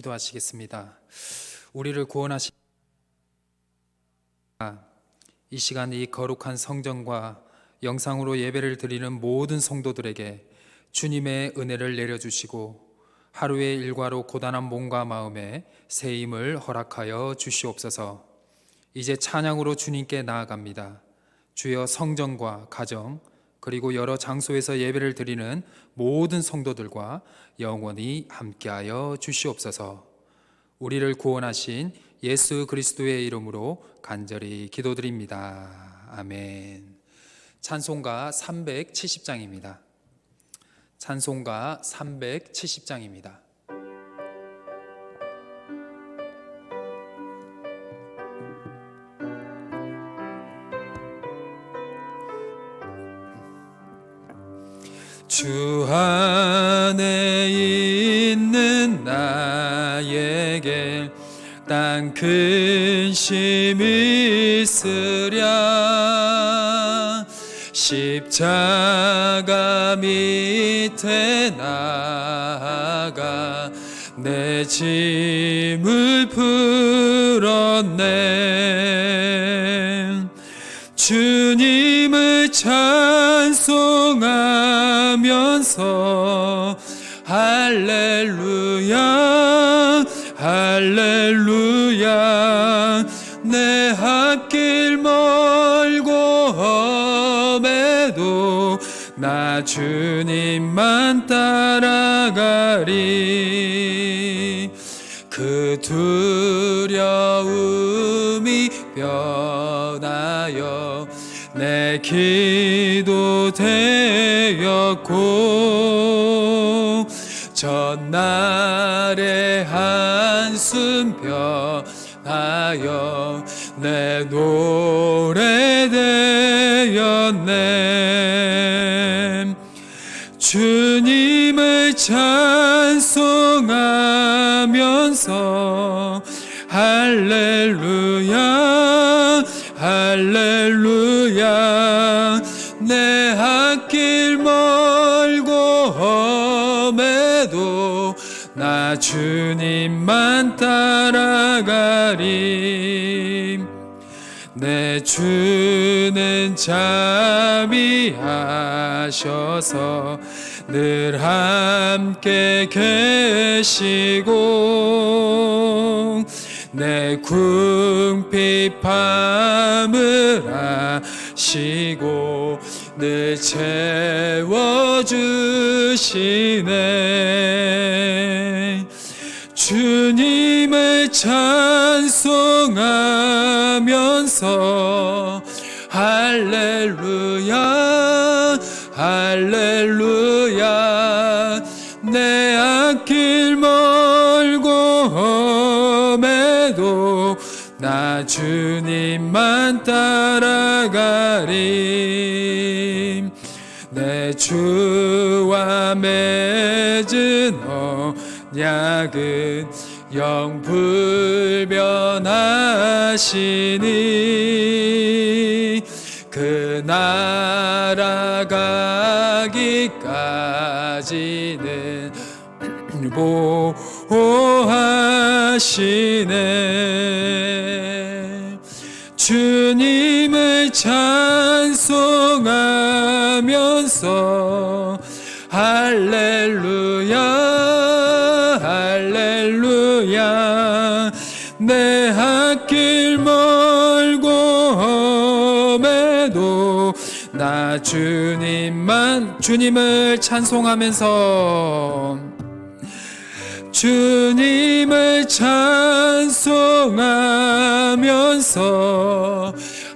기도하시겠습니다. 우리를 구원하신 이 시간 이 거룩한 성전과 영상으로 예배를 드리는 모든 성도들에게 주님의 은혜를 내려주시고 하루의 일과로 고단한 몸과 마음에 새 힘을 허락하여 주시옵소서. 이제 찬양으로 주님께 나아갑니다. 주여, 성전과 가정 그리고 여러 장소에서 예배를 드리는 모든 성도들과 영원히 함께하여 주시옵소서. 우리를 구원하신 예수 그리스도의 이름으로 간절히 기도드립니다. 아멘. 찬송가 370장입니다. 찬송가 370장입니다. 주 안에 있는 나에게 딴 근심 있으랴. 십자가 밑에 나아가 내 짐을 풀었네. 주님을 찬송하면서 할렐루야 할렐루야. 내 앞길 멀고 험해도 나 주님만 따라가리. 그 두려움이 변하여 내 기도 되었고 전날의 한숨 변하여 내 노래 되었네. 주님을 찬송하면서 할렐루야 할렐루야. 내 앞길 멀고 험해도 나 주님만 따라가리. 내 주는 자비하셔서 늘 함께 계시고 내 궁핍함을 아시고 늘 채워주시네. 주님을 찬송하면서 할렐루야 할렐루야. 내 앞길 멀고 험해도 나 주님만 따라가리. 내 주와 맺은 언약은 영불변하시니 그 나라 가기까지는 보호하시네. 주님을 찬송하면서 할렐루야 할렐루야. 내 앞길 멀고 험해도 나 주님을 찬송하면서 주님을 찬송하면서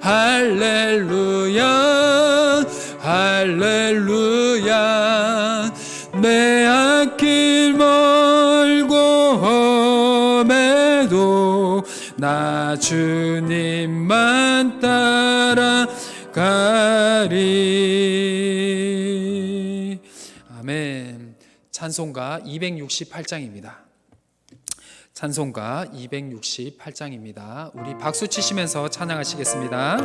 할렐루야 할렐루야. 내 앞길 멀고 험해도 나 주님만 따라가리. 아멘. 찬송가 268장입니다. 찬송가 268장입니다. 우리 박수 치시면서 찬양하시겠습니다.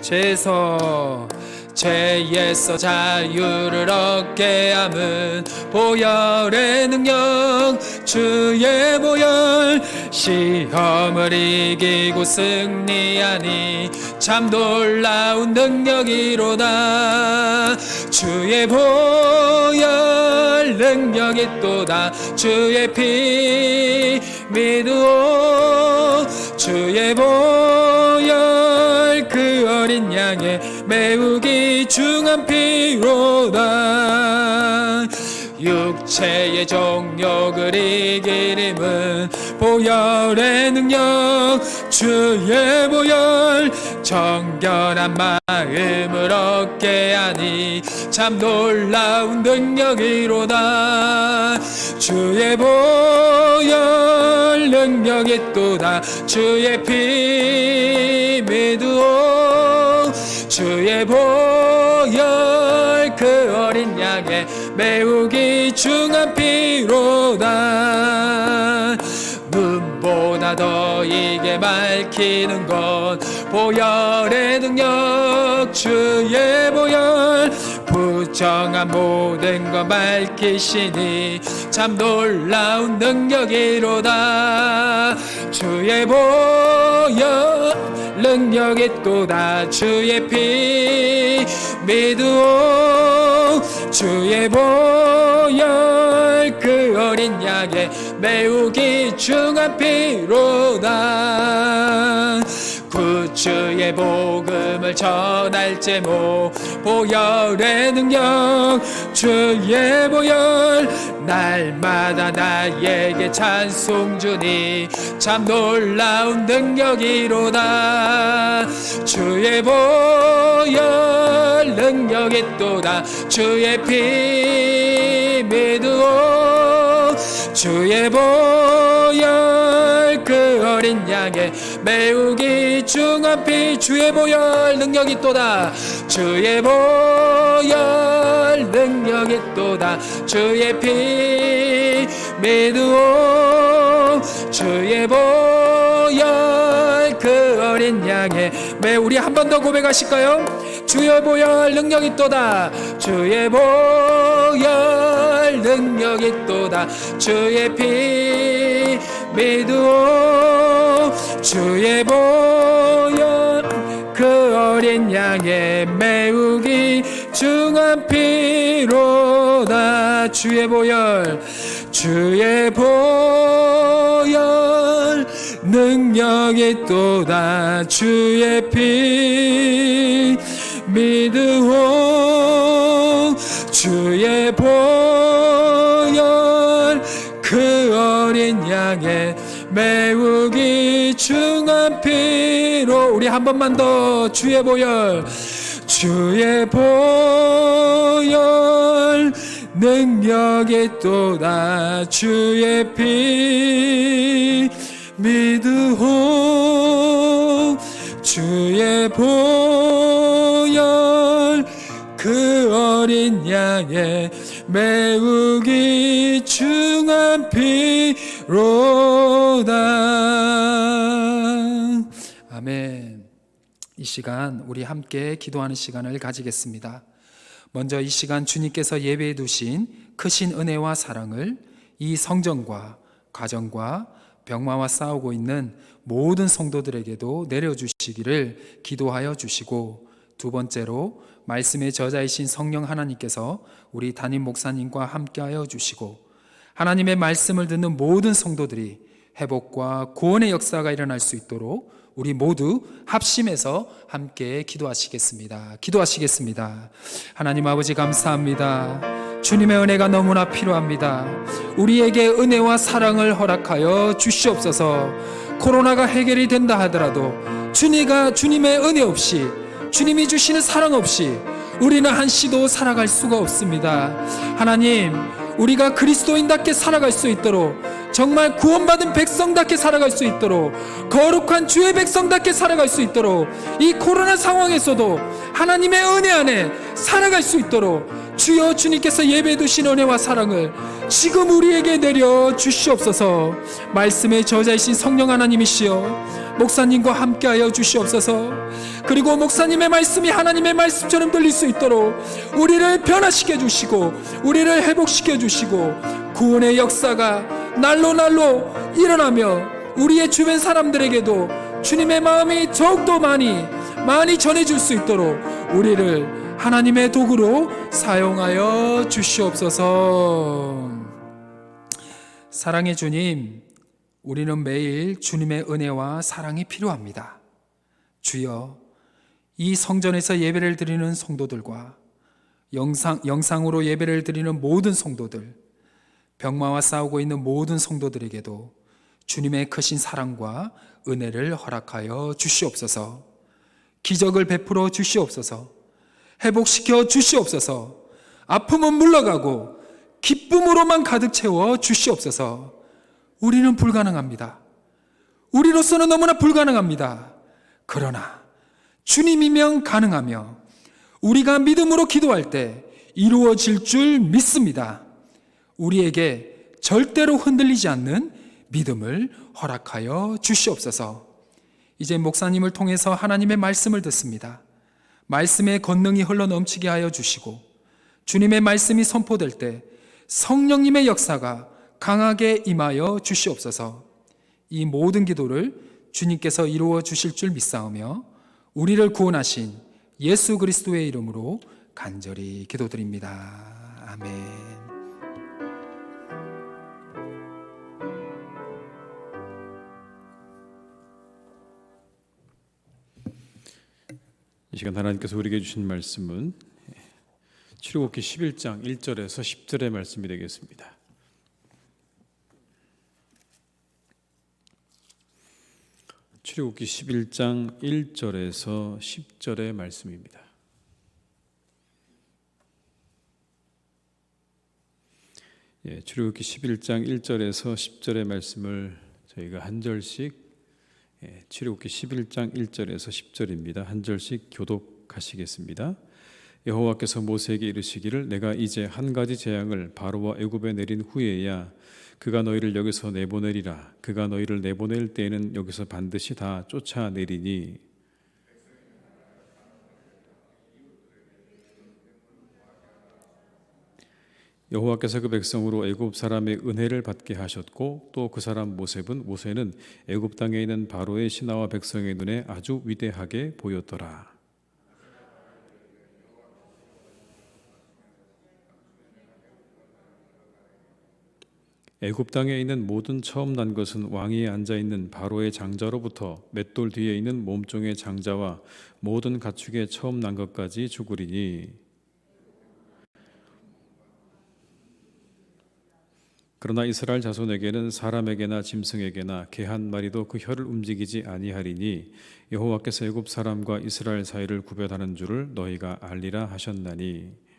죄에서 죄에서 자유를 얻게 함은 보혈의 능력 주의 보혈 시험을 이기고 승리하니 참 놀라운 능력이로다 주의 보혈 능력이 또다 주의 피 믿으오 주의 보혈 그 어린 양의 매우 귀중한 피로다 육체의 정욕을 이길 힘은 보혈의 능력 주의 보혈 정결한 마음을 얻게 하니 참 놀라운 능력이로다 주의 보혈 능력이 또다 주의 피 믿으오 주의 보혈 그 어린 양의 매우 귀중한 피로다 눈보다 더 이게 밝히는 것 보혈의 능력 주의 보혈 부정한 모든 것 밝히시니 참 놀라운 능력이로다 주의 보혈 능력이 또다 주의 피 믿으오 주의 보혈 그 어린 양의 매우 귀중한 피로다 구주의 복음을 전할 제목 보혈의 능력 주의 보혈 날마다 나에게 찬송 주니 참 놀라운 능력이로다 주의 보혈 능력이 또다 주의 피 믿으오 주의 보혈 그 어린 양의 매우 귀중한 피 주의 보혈 능력이 또다 주의 보혈 능력이 또다 주의 피 믿으오 주의 보혈 그 어린 양의 우리 한 번 더 고백하실까요? 주의 보혈 능력이 또다 주의 보혈 능력이 또다 주의 피 믿으오 주의 보혈 그 어린 양의 매우 귀중한 피로다 주의 보혈 능력이 또다 주의 피 믿으오 주의 보혈 그 어린 양의 매우 귀중한 피로 우리 한 번만 더 주의 보혈 능력이 또다 주의 피 믿으오 주의 보혈 그 어린 양의 매우 귀중한 피로다 아멘. 이 시간 우리 함께 기도하는 시간을 가지겠습니다. 먼저 이 시간 주님께서 예배해 두신 크신 은혜와 사랑을 이 성전과 가정과 병마와 싸우고 있는 모든 성도들에게도 내려주시기를 기도하여 주시고 두 번째로 말씀의 저자이신 성령 하나님께서 우리 담임 목사님과 함께하여 주시고 하나님의 말씀을 듣는 모든 성도들이 회복과 구원의 역사가 일어날 수 있도록 우리 모두 합심해서 함께 기도하시겠습니다. 하나님 아버지 감사합니다. 주님의 은혜가 너무나 필요합니다. 우리에게 은혜와 사랑을 허락하여 주시옵소서. 코로나가 해결이 된다 하더라도 주님의 은혜 없이 주님이 주시는 사랑 없이 우리는 한시도 살아갈 수가 없습니다. 하나님 우리가 그리스도인답게 살아갈 수 있도록 정말 구원받은 백성답게 살아갈 수 있도록 거룩한 주의 백성답게 살아갈 수 있도록 이 코로나 상황에서도 하나님의 은혜 안에 살아갈 수 있도록 주여 주님께서 예배해 두신 은혜와 사랑을 지금 우리에게 내려 주시옵소서. 말씀의 저자이신 성령 하나님이시여 목사님과 함께하여 주시옵소서. 그리고 목사님의 말씀이 하나님의 말씀처럼 들릴 수 있도록 우리를 변화시켜 주시고 우리를 회복시켜 주시고 구원의 역사가 날로 일어나며 우리의 주변 사람들에게도 주님의 마음이 더욱더 많이 전해줄 수 있도록 우리를 하나님의 도구로 사용하여 주시옵소서. 사랑의 주님, 우리는 매일 주님의 은혜와 사랑이 필요합니다. 주여, 이 성전에서 예배를 드리는 성도들과 영상으로 예배를 드리는 모든 성도들, 병마와 싸우고 있는 모든 성도들에게도 주님의 크신 사랑과 은혜를 허락하여 주시옵소서. 기적을 베풀어 주시옵소서. 회복시켜 주시옵소서. 아픔은 물러가고 기쁨으로만 가득 채워 주시옵소서. 우리는 불가능합니다. 우리로서는 너무나 불가능합니다. 그러나 주님이면 가능하며 우리가 믿음으로 기도할 때 이루어질 줄 믿습니다. 우리에게 절대로 흔들리지 않는 믿음을 허락하여 주시옵소서. 이제 목사님을 통해서 하나님의 말씀을 듣습니다. 말씀의 권능이 흘러넘치게 하여 주시고 주님의 말씀이 선포될 때 성령님의 역사가 강하게 임하여 주시옵소서. 이 모든 기도를 주님께서 이루어 주실 줄 믿사오며 우리를 구원하신 예수 그리스도의 이름으로 간절히 기도드립니다. 아멘. 이 시간 하나님께서 우리에게 주신 말씀은 출애굽기 11장 1절에서 10절의 말씀이 되겠습니다. 출애굽기 11장 1절에서 10절의 말씀입니다. 출애굽기 11장 1절에서 10절의 말씀을 저희가 한 절씩 출애굽기 11장 1절에서 10절입니다. 한 절씩 교독하시겠습니다. 여호와께서 모세에게 이르시기를 내가 이제 한 가지 재앙을 바로와 애굽에 내린 후에야 그가 너희를 여기서 내보내리라. 그가 너희를 내보낼 때에는 여기서 반드시 다 쫓아내리니 여호와께서 그 백성으로 애굽 사람의 은혜를 받게 하셨고 또 그 사람 모세는 애굽 땅에 있는 바로의 신하와 백성의 눈에 아주 위대하게 보였더라. 애굽 땅에 있는 모든 처음 난 것은 왕위에 앉아 있는 바로의 장자로부터 맷돌 뒤에 있는 몸종의 장자와 모든 가축의 처음 난 것까지 죽으리니 그러나 이스라엘 자손에게는 사람에게나 짐승에게나 개 한 마리도 그 혀를 움직이지 아니하리니 여호와께서 애굽 사람과 이스라엘 사이를 구별하는 줄을 너희가 알리라 하셨나니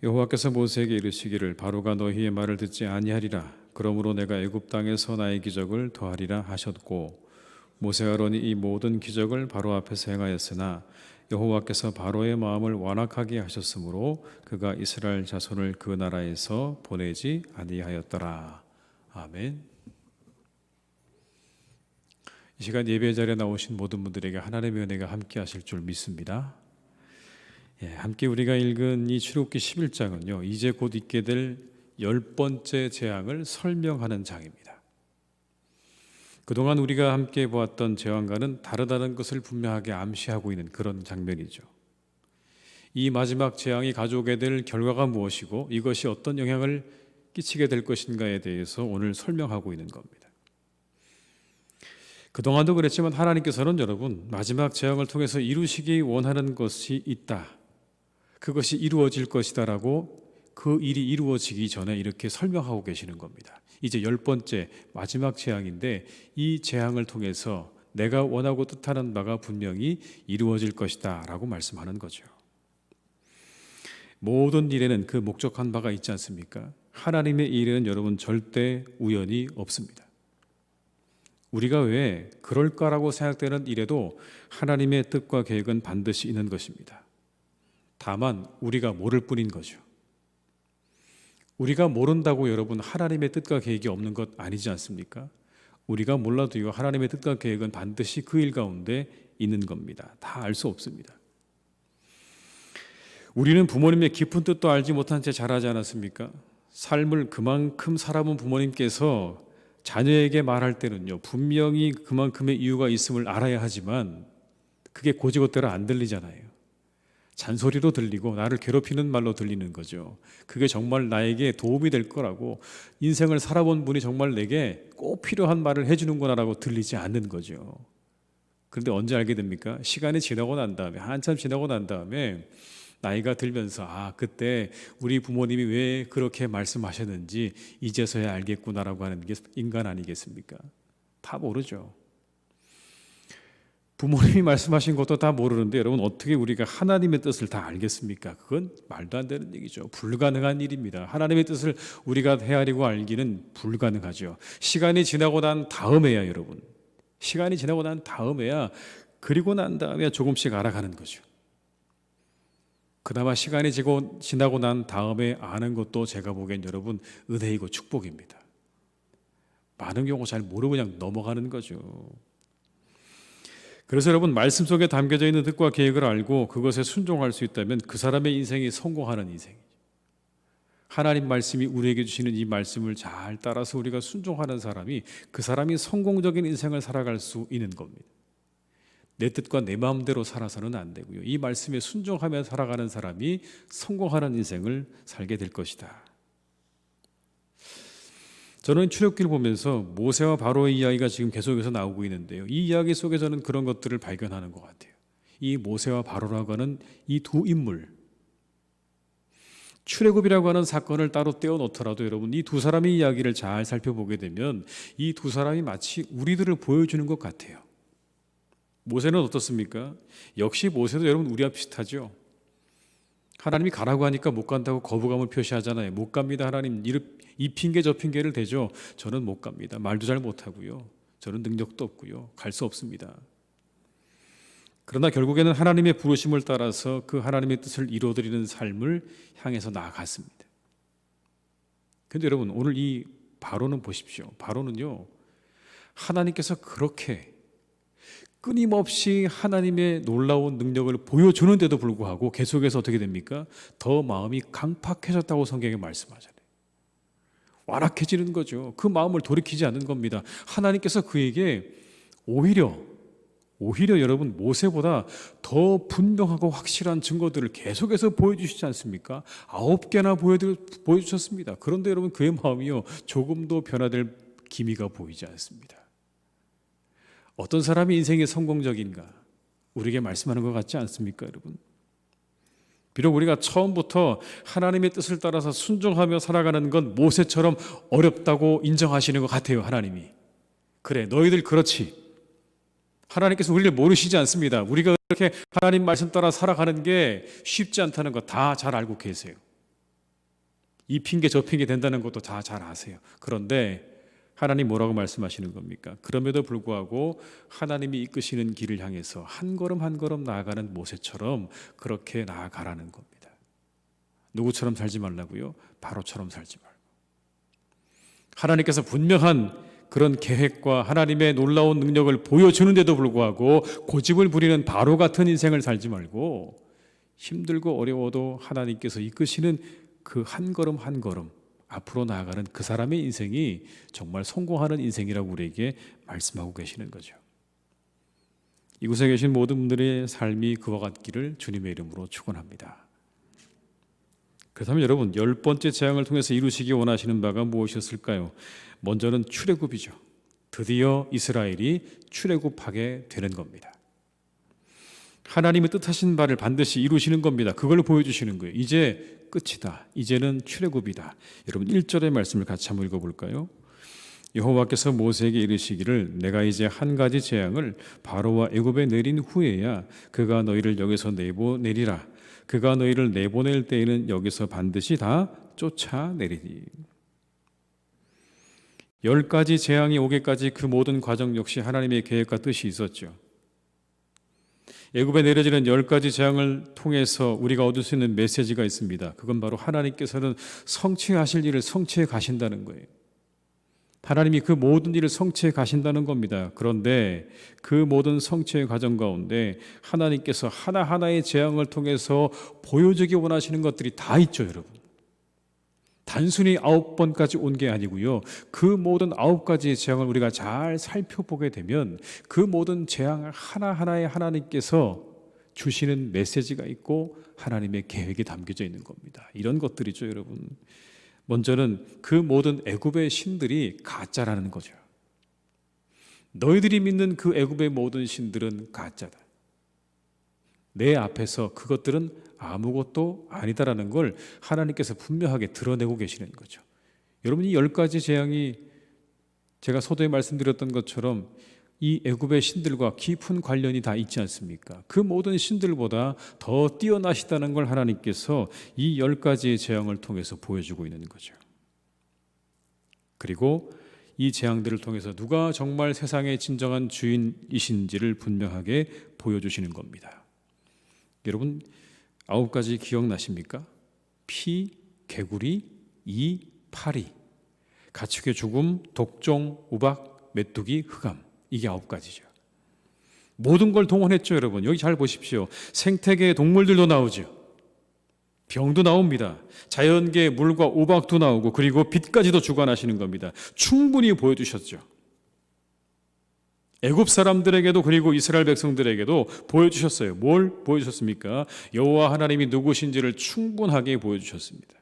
여호와께서 모세에게 이르시기를 바로가 너희의 말을 듣지 아니하리라. 그러므로 내가 애굽 땅에서 나의 기적을 더하리라 하셨고 모세와 아론이 이 모든 기적을 바로 앞에서 행하였으나 여호와께서 바로의 마음을 완악하게 하셨으므로 그가 이스라엘 자손을 그 나라에서 보내지 아니하였더라. 아멘. 이 시간 예배 자리에 나오신 모든 분들에게 하나님의 은혜가 함께 하실 줄 믿습니다. 함께 우리가 읽은 이 출애굽기 11장은요 이제 곧 있게 될 10번째 재앙을 설명하는 장입니다. 그동안 우리가 함께 보았던 재앙과는 다르다는 것을 분명하게 암시하고 있는 그런 장면이죠. 이 마지막 재앙이 가져오게 될 결과가 무엇이고 이것이 어떤 영향을 끼치게 될 것인가에 대해서 오늘 설명하고 있는 겁니다. 그동안도 그랬지만 하나님께서는 여러분 마지막 재앙을 통해서 이루시기 원하는 것이 있다. 그것이 이루어질 것이다라고 그 일이 이루어지기 전에 이렇게 설명하고 계시는 겁니다. 이제 10번째 마지막 재앙인데 이 재앙을 통해서 내가 원하고 뜻하는 바가 분명히 이루어질 것이다 라고 말씀하는 거죠. 모든 일에는 그 목적한 바가 있지 않습니까? 하나님의 일에는 여러분 절대 우연이 없습니다. 우리가 왜 그럴까라고 생각되는 일에도 하나님의 뜻과 계획은 반드시 있는 것입니다. 다만 우리가 모를 뿐인 거죠. 우리가 모른다고 여러분 하나님의 뜻과 계획이 없는 것 아니지 않습니까? 우리가 몰라도요, 하나님의 뜻과 계획은 반드시 그 일 가운데 있는 겁니다. 다 알 수 없습니다. 우리는 부모님의 깊은 뜻도 알지 못한 채 자라지 않았습니까? 삶을 그만큼 살아본 부모님께서 자녀에게 말할 때는요, 분명히 그만큼의 이유가 있음을 알아야 하지만 그게 곧이곧대로 안 들리잖아요. 잔소리로 들리고 나를 괴롭히는 말로 들리는 거죠. 그게 정말 나에게 도움이 될 거라고, 인생을 살아본 분이 정말 내게 꼭 필요한 말을 해주는구나라고 들리지 않는 거죠. 그런데 언제 알게 됩니까? 시간이 지나고 난 다음에, 한참 지나고 난 다음에 나이가 들면서 그때 우리 부모님이 왜 그렇게 말씀하셨는지 이제서야 알겠구나라고 하는 게 인간 아니겠습니까? 다 모르죠. 부모님이 말씀하신 것도 다 모르는데 여러분, 어떻게 우리가 하나님의 뜻을 다 알겠습니까? 그건 말도 안 되는 얘기죠. 불가능한 일입니다. 하나님의 뜻을 우리가 헤아리고 알기는 불가능하죠. 시간이 지나고 난 다음에야, 여러분, 시간이 지나고 난 다음에야, 그리고 난 다음에 조금씩 알아가는 거죠. 그나마 시간이 지나고 난 다음에 아는 것도 제가 보기엔 여러분 은혜이고 축복입니다. 많은 경우 잘 모르고 그냥 넘어가는 거죠. 그래서 여러분, 말씀 속에 담겨져 있는 뜻과 계획을 알고 그것에 순종할 수 있다면 그 사람의 인생이 성공하는 인생이죠. 하나님 말씀이 우리에게 주시는 이 말씀을 잘 따라서 우리가 순종하는 사람이, 그 사람이 성공적인 인생을 살아갈 수 있는 겁니다. 내 뜻과 내 마음대로 살아서는 안 되고요, 이 말씀에 순종하며 살아가는 사람이 성공하는 인생을 살게 될 것이다. 저는 출애굽기를 보면서 모세와 바로의 이야기가 지금 계속해서 나오고 있는데요, 이 이야기 속에 저는 그런 것들을 발견하는 것 같아요. 이 모세와 바로라고 하는 이 두 인물, 출애굽이라고 하는 사건을 따로 떼어놓더라도 여러분, 이 두 사람의 이야기를 잘 살펴보게 되면 이 두 사람이 마치 우리들을 보여주는 것 같아요. 모세는 어떻습니까? 역시 모세도 여러분 우리와 비슷하죠. 하나님이 가라고 하니까 못 간다고 거부감을 표시하잖아요. 못 갑니다 하나님, 이 핑계 저 핑계를 대죠. 저는 못 갑니다. 말도 잘 못하고요, 저는 능력도 없고요, 갈 수 없습니다. 그러나 결국에는 하나님의 부르심을 따라서 그 하나님의 뜻을 이루어드리는 삶을 향해서 나아갔습니다. 그런데 여러분, 오늘 이 바로는 보십시오. 바로는요, 하나님께서 그렇게 끊임없이 하나님의 놀라운 능력을 보여주는데도 불구하고 계속해서 어떻게 됩니까? 더 마음이 강팍해졌다고 성경에 말씀하잖아요. 완악해지는 거죠. 그 마음을 돌이키지 않는 겁니다. 하나님께서 그에게 오히려 여러분, 모세보다 더 분명하고 확실한 증거들을 계속해서 보여주시지 않습니까? 9개나 보여주셨습니다. 그런데 여러분, 그의 마음이요, 조금도 변화될 기미가 보이지 않습니다. 어떤 사람이 인생이 성공적인가? 우리에게 말씀하는 것 같지 않습니까, 여러분? 비록 우리가 처음부터 하나님의 뜻을 따라서 순종하며 살아가는 건 모세처럼 어렵다고 인정하시는 것 같아요, 하나님이. 그래, 너희들 그렇지. 하나님께서 우리를 모르시지 않습니다. 우리가 그렇게 하나님 말씀 따라 살아가는 게 쉽지 않다는 거 다 잘 알고 계세요. 이 핑계 저 핑계 된다는 것도 다 잘 아세요. 그런데 하나님 뭐라고 말씀하시는 겁니까? 그럼에도 불구하고 하나님이 이끄시는 길을 향해서 한 걸음 한 걸음 나아가는 모세처럼 그렇게 나아가라는 겁니다. 누구처럼 살지 말라고요? 바로처럼 살지 말고. 하나님께서 분명한 그런 계획과 하나님의 놀라운 능력을 보여주는데도 불구하고 고집을 부리는 바로 같은 인생을 살지 말고, 힘들고 어려워도 하나님께서 이끄시는 그 한 걸음 한 걸음 앞으로 나아가는 그 사람의 인생이 정말 성공하는 인생이라고 우리에게 말씀하고 계시는 거죠. 이곳에 계신 모든 분들의 삶이 그와 같기를 주님의 이름으로 축원합니다. 그렇다면 여러분, 10번째 재앙을 통해서 이루시기 원하시는 바가 무엇이었을까요? 먼저는 출애굽이죠. 드디어 이스라엘이 출애굽하게 되는 겁니다. 하나님의 뜻하신 바를 반드시 이루시는 겁니다. 그걸 보여주시는 거예요. 이제 끝이다. 이제는 출애굽이다. 여러분, 1절의 말씀을 같이 한번 읽어볼까요? 여호와께서 모세에게 이르시기를 내가 이제 한 가지 재앙을 바로와 애굽에 내린 후에야 그가 너희를 여기서 내보내리라. 그가 너희를 내보낼 때에는 여기서 반드시 다 쫓아내리니. 10가지 재앙이 오기까지 그 모든 과정 역시 하나님의 계획과 뜻이 있었죠. 애굽에 내려지는 10가지 재앙을 통해서 우리가 얻을 수 있는 메시지가 있습니다. 그건 바로 하나님께서는 성취하실 일을 성취해 가신다는 거예요. 하나님이 그 모든 일을 성취해 가신다는 겁니다. 그런데 그 모든 성취의 과정 가운데 하나님께서 하나하나의 재앙을 통해서 보여주기 원하시는 것들이 다 있죠, 여러분. 단순히 9번까지 온 게 아니고요. 그 모든 9가지의 재앙을 우리가 잘 살펴보게 되면 그 모든 재앙 하나하나에 하나님께서 주시는 메시지가 있고 하나님의 계획이 담겨져 있는 겁니다. 이런 것들이죠, 여러분. 먼저는 그 모든 애굽의 신들이 가짜라는 거죠. 너희들이 믿는 그 애굽의 모든 신들은 가짜다. 내 앞에서 그것들은 아무것도 아니다라는 걸 하나님께서 분명하게 드러내고 계시는 거죠. 여러분, 이 10가지 재앙이 제가 서두에 말씀드렸던 것처럼 이 애굽의 신들과 깊은 관련이 다 있지 않습니까? 그 모든 신들보다 더 뛰어나시다는 걸 하나님께서 이 10가지의 재앙을 통해서 보여주고 있는 거죠. 그리고 이 재앙들을 통해서 누가 정말 세상의 진정한 주인이신지를 분명하게 보여주시는 겁니다. 여러분, 9가지 기억나십니까? 피, 개구리, 이, 파리, 가축의 죽음, 독종, 우박, 메뚜기, 흑암. 이게 9가지죠. 모든 걸 동원했죠, 여러분. 여기 잘 보십시오. 생태계의 동물들도 나오죠. 병도 나옵니다. 자연계의 물과 우박도 나오고 그리고 빛까지도 주관하시는 겁니다. 충분히 보여주셨죠. 애굽 사람들에게도 그리고 이스라엘 백성들에게도 보여주셨어요. 뭘 보여주셨습니까? 여호와 하나님이 누구신지를 충분하게 보여주셨습니다.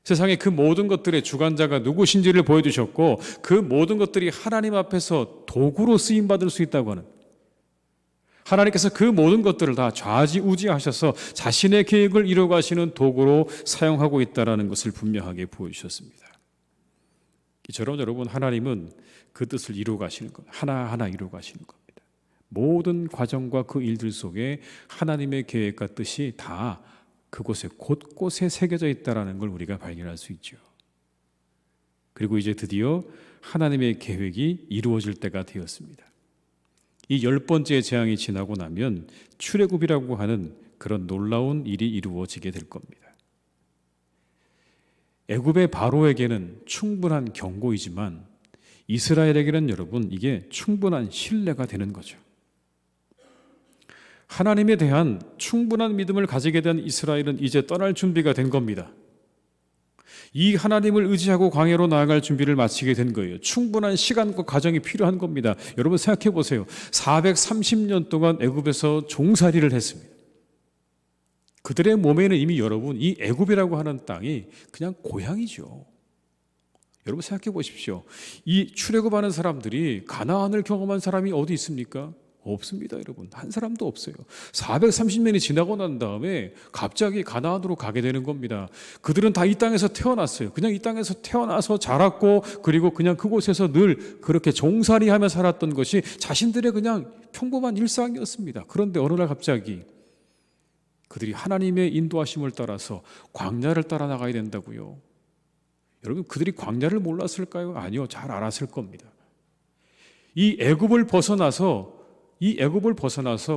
세상의 그 모든 것들의 주관자가 누구신지를 보여주셨고 그 모든 것들이 하나님 앞에서 도구로 쓰임받을 수 있다고 하는, 하나님께서 그 모든 것들을 다 좌지우지하셔서 자신의 계획을 이루어가시는 도구로 사용하고 있다는 것을 분명하게 보여주셨습니다. 이처럼 여러분, 하나님은 그 뜻을 이루어가시는 것, 하나하나 이루어가시는 겁니다. 모든 과정과 그 일들 속에 하나님의 계획과 뜻이 다 그곳에 곳곳에 새겨져 있다는 걸 우리가 발견할 수 있죠. 그리고 이제 드디어 하나님의 계획이 이루어질 때가 되었습니다. 이 10번째 재앙이 지나고 나면 출애굽이라고 하는 그런 놀라운 일이 이루어지게 될 겁니다. 애굽의 바로에게는 충분한 경고이지만 이스라엘에게는 여러분, 이게 충분한 신뢰가 되는 거죠. 하나님에 대한 충분한 믿음을 가지게 된 이스라엘은 이제 떠날 준비가 된 겁니다. 이 하나님을 의지하고 광야로 나아갈 준비를 마치게 된 거예요. 충분한 시간과 과정이 필요한 겁니다. 여러분 생각해 보세요. 430년 동안 애굽에서 종살이를 했습니다. 그들의 몸에는 이미 여러분, 이 애굽이라고 하는 땅이 그냥 고향이죠. 여러분 생각해 보십시오. 이 출애굽하는 사람들이 가나안을 경험한 사람이 어디 있습니까? 없습니다, 여러분. 한 사람도 없어요. 430년이 지나고 난 다음에 갑자기 가나안으로 가게 되는 겁니다. 그들은 다 이 땅에서 태어났어요. 그냥 이 땅에서 태어나서 자랐고 그리고 그냥 그곳에서 늘 그렇게 종살이하며 살았던 것이 자신들의 그냥 평범한 일상이었습니다. 그런데 어느 날 갑자기 그들이 하나님의 인도하심을 따라서 광야를 따라 나가야 된다고요. 여러분, 그들이 광야를 몰랐을까요? 아니요, 잘 알았을 겁니다. 이 애굽을 벗어나서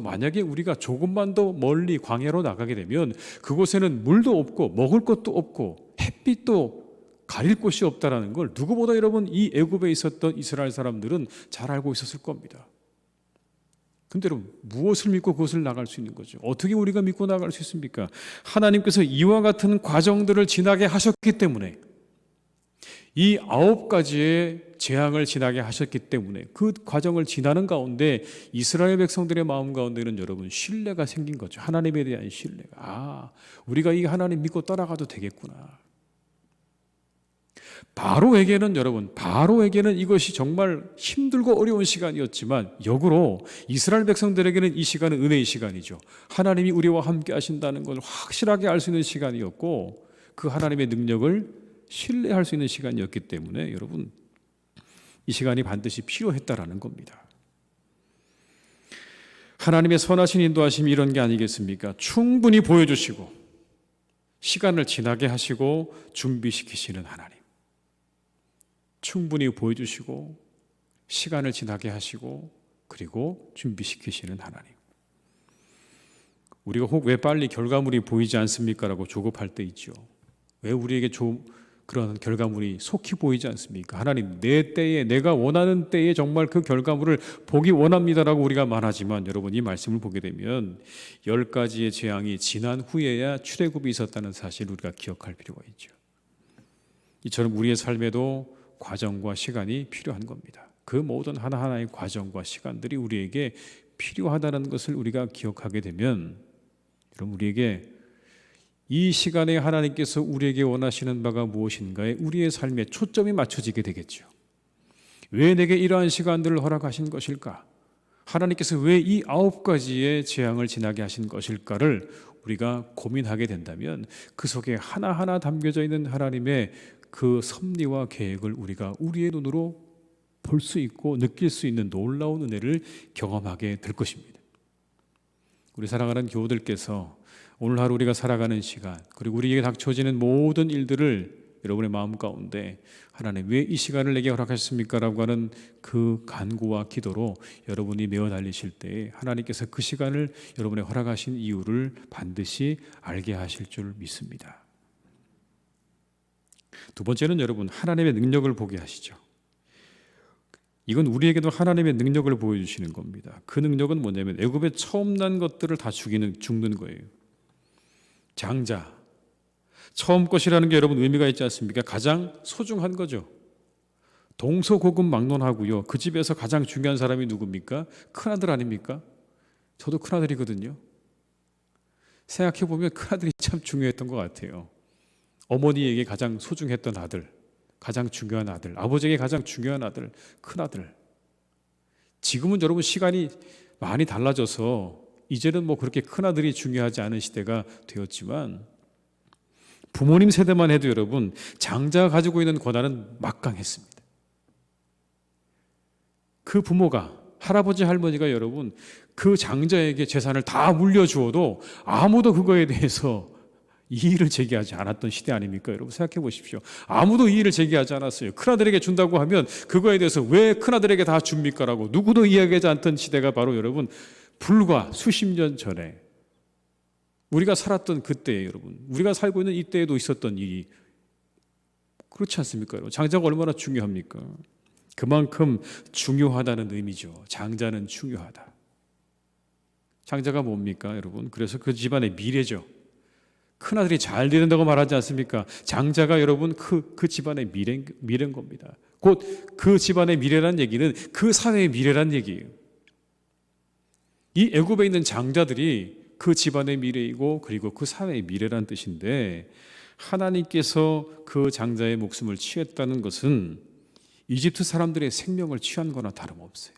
만약에 우리가 조금만 더 멀리 광야로 나가게 되면 그곳에는 물도 없고 먹을 것도 없고 햇빛도 가릴 곳이 없다라는 걸 누구보다 여러분, 이 애굽에 있었던 이스라엘 사람들은 잘 알고 있었을 겁니다. 근데 여러분, 무엇을 믿고 그것을 나갈 수 있는 거죠? 어떻게 우리가 믿고 나갈 수 있습니까? 하나님께서 이와 같은 과정들을 지나게 하셨기 때문에, 이 9가지의 재앙을 지나게 하셨기 때문에 그 과정을 지나는 가운데 이스라엘 백성들의 마음 가운데는 여러분, 신뢰가 생긴 거죠. 하나님에 대한 신뢰가. 우리가 이 하나님 믿고 따라가도 되겠구나. 바로에게는 이것이 정말 힘들고 어려운 시간이었지만 역으로 이스라엘 백성들에게는 이 시간은 은혜의 시간이죠. 하나님이 우리와 함께 하신다는 걸 확실하게 알 수 있는 시간이었고 그 하나님의 능력을 신뢰할 수 있는 시간이었기 때문에 여러분, 이 시간이 반드시 필요했다라는 겁니다. 하나님의 선하신 인도하심이 이런 게 아니겠습니까? 충분히 보여주시고 시간을 지나게 하시고 준비시키시는 하나님. 충분히 보여주시고 시간을 지나게 하시고 그리고 준비시키시는 하나님. 우리가 혹 왜 빨리 결과물이 보이지 않습니까? 라고 조급할 때 있죠. 왜 우리에게 그런 결과물이 속히 보이지 않습니까? 하나님, 내 때에, 내가 원하는 때에 정말 그 결과물을 보기 원합니다라고 우리가 말하지만 여러분, 이 말씀을 보게 되면 10가지의 재앙이 지난 후에야 출애굽이 있었다는 사실을 우리가 기억할 필요가 있죠. 이처럼 우리의 삶에도 과정과 시간이 필요한 겁니다. 그 모든 하나하나의 과정과 시간들이 우리에게 필요하다는 것을 우리가 기억하게 되면 여러분, 우리에게 이 시간에 하나님께서 우리에게 원하시는 바가 무엇인가에 우리의 삶에 초점이 맞춰지게 되겠죠. 왜 내게 이러한 시간들을 허락하신 것일까? 하나님께서 왜 이 9가지의 재앙을 지나게 하신 것일까를 우리가 고민하게 된다면 그 속에 하나하나 담겨져 있는 하나님의 그 섭리와 계획을 우리가 우리의 눈으로 볼 수 있고 느낄 수 있는 놀라운 은혜를 경험하게 될 것입니다. 우리 사랑하는 교우들께서 오늘 하루 우리가 살아가는 시간, 그리고 우리에게 닥쳐지는 모든 일들을 여러분의 마음 가운데 하나님 왜 이 시간을 내게 허락하셨습니까? 라고 하는 그 간구와 기도로 여러분이 메어 달리실 때 하나님께서 그 시간을 여러분의 허락하신 이유를 반드시 알게 하실 줄 믿습니다. 두 번째는 여러분, 하나님의 능력을 보게 하시죠. 이건 우리에게도 하나님의 능력을 보여주시는 겁니다. 그 능력은 뭐냐면 애굽에 처음 난 것들을 다 죽는 거예요. 장자, 처음 것이라는 게 여러분 의미가 있지 않습니까? 가장 소중한 거죠. 동서고금막론하고요. 그 집에서 가장 중요한 사람이 누굽니까? 큰아들 아닙니까? 저도 큰아들이거든요. 생각해보면 큰아들이 참 중요했던 것 같아요. 어머니에게 가장 소중했던 아들, 가장 중요한 아들, 아버지에게 가장 중요한 아들, 큰아들. 지금은 여러분 시간이 많이 달라져서 이제는 뭐 그렇게 큰아들이 중요하지 않은 시대가 되었지만 부모님 세대만 해도 여러분 장자가 가지고 있는 권한은 막강했습니다. 그 부모가, 할아버지 할머니가 여러분 그 장자에게 재산을 다 물려주어도 아무도 그거에 대해서 이의를 제기하지 않았던 시대 아닙니까? 여러분 생각해 보십시오. 아무도 이의를 제기하지 않았어요. 큰아들에게 준다고 하면 그거에 대해서 왜 큰아들에게 다 줍니까? 라고 누구도 이야기하지 않던 시대가 바로 여러분 불과 수십 년 전에 우리가 살았던 그때에 여러분, 우리가 살고 있는 이때에도 있었던 일이 그렇지 않습니까? 여러분? 장자가 얼마나 중요합니까? 그만큼 중요하다는 의미죠. 장자는 중요하다. 장자가 뭡니까, 여러분? 그래서 그 집안의 미래죠. 큰아들이 잘 된다고 말하지 않습니까? 장자가 여러분 그 집안의 미래인 겁니다. 곧 그 집안의 미래란 얘기는 그 사회의 미래란 얘기예요. 이 애굽에 있는 장자들이 그 집안의 미래이고 그리고 그 사회의 미래란 뜻인데 하나님께서 그 장자의 목숨을 취했다는 것은 이집트 사람들의 생명을 취한 거나 다름없어요.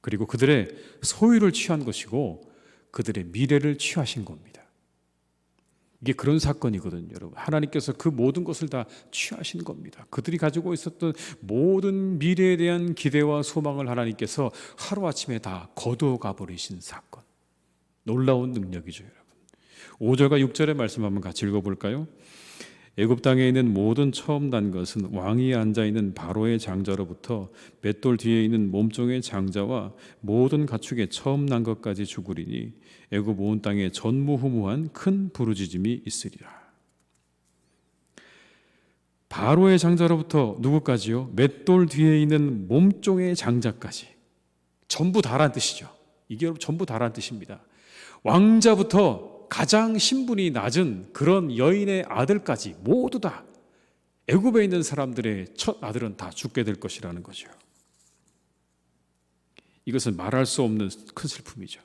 그리고 그들의 소유를 취한 것이고 그들의 미래를 취하신 겁니다. 이게 그런 사건이거든요, 여러분. 하나님께서 그 모든 것을 다 취하신 겁니다. 그들이 가지고 있었던 모든 미래에 대한 기대와 소망을 하나님께서 하루아침에 다 거두어가 버리신 사건. 놀라운 능력이죠, 여러분. 5절과 6절의 말씀 한번 같이 읽어볼까요? 애굽 땅에 있는 모든 처음 난 것은 왕위에 앉아 있는 바로의 장자로부터 맷돌 뒤에 있는 몸종의 장자와 모든 가축의 처음 난 것까지 죽으리니 애굽 온 땅에 전무후무한 큰 부르짖음이 있으리라. 바로의 장자로부터 누구까지요? 맷돌 뒤에 있는 몸종의 장자까지 전부 다란 뜻이죠. 이게 여러분 전부 다란 뜻입니다. 왕자부터 가장 신분이 낮은 그런 여인의 아들까지 모두 다 애굽에 있는 사람들의 첫 아들은 다 죽게 될 것이라는 거죠. 이것은 말할 수 없는 큰 슬픔이죠.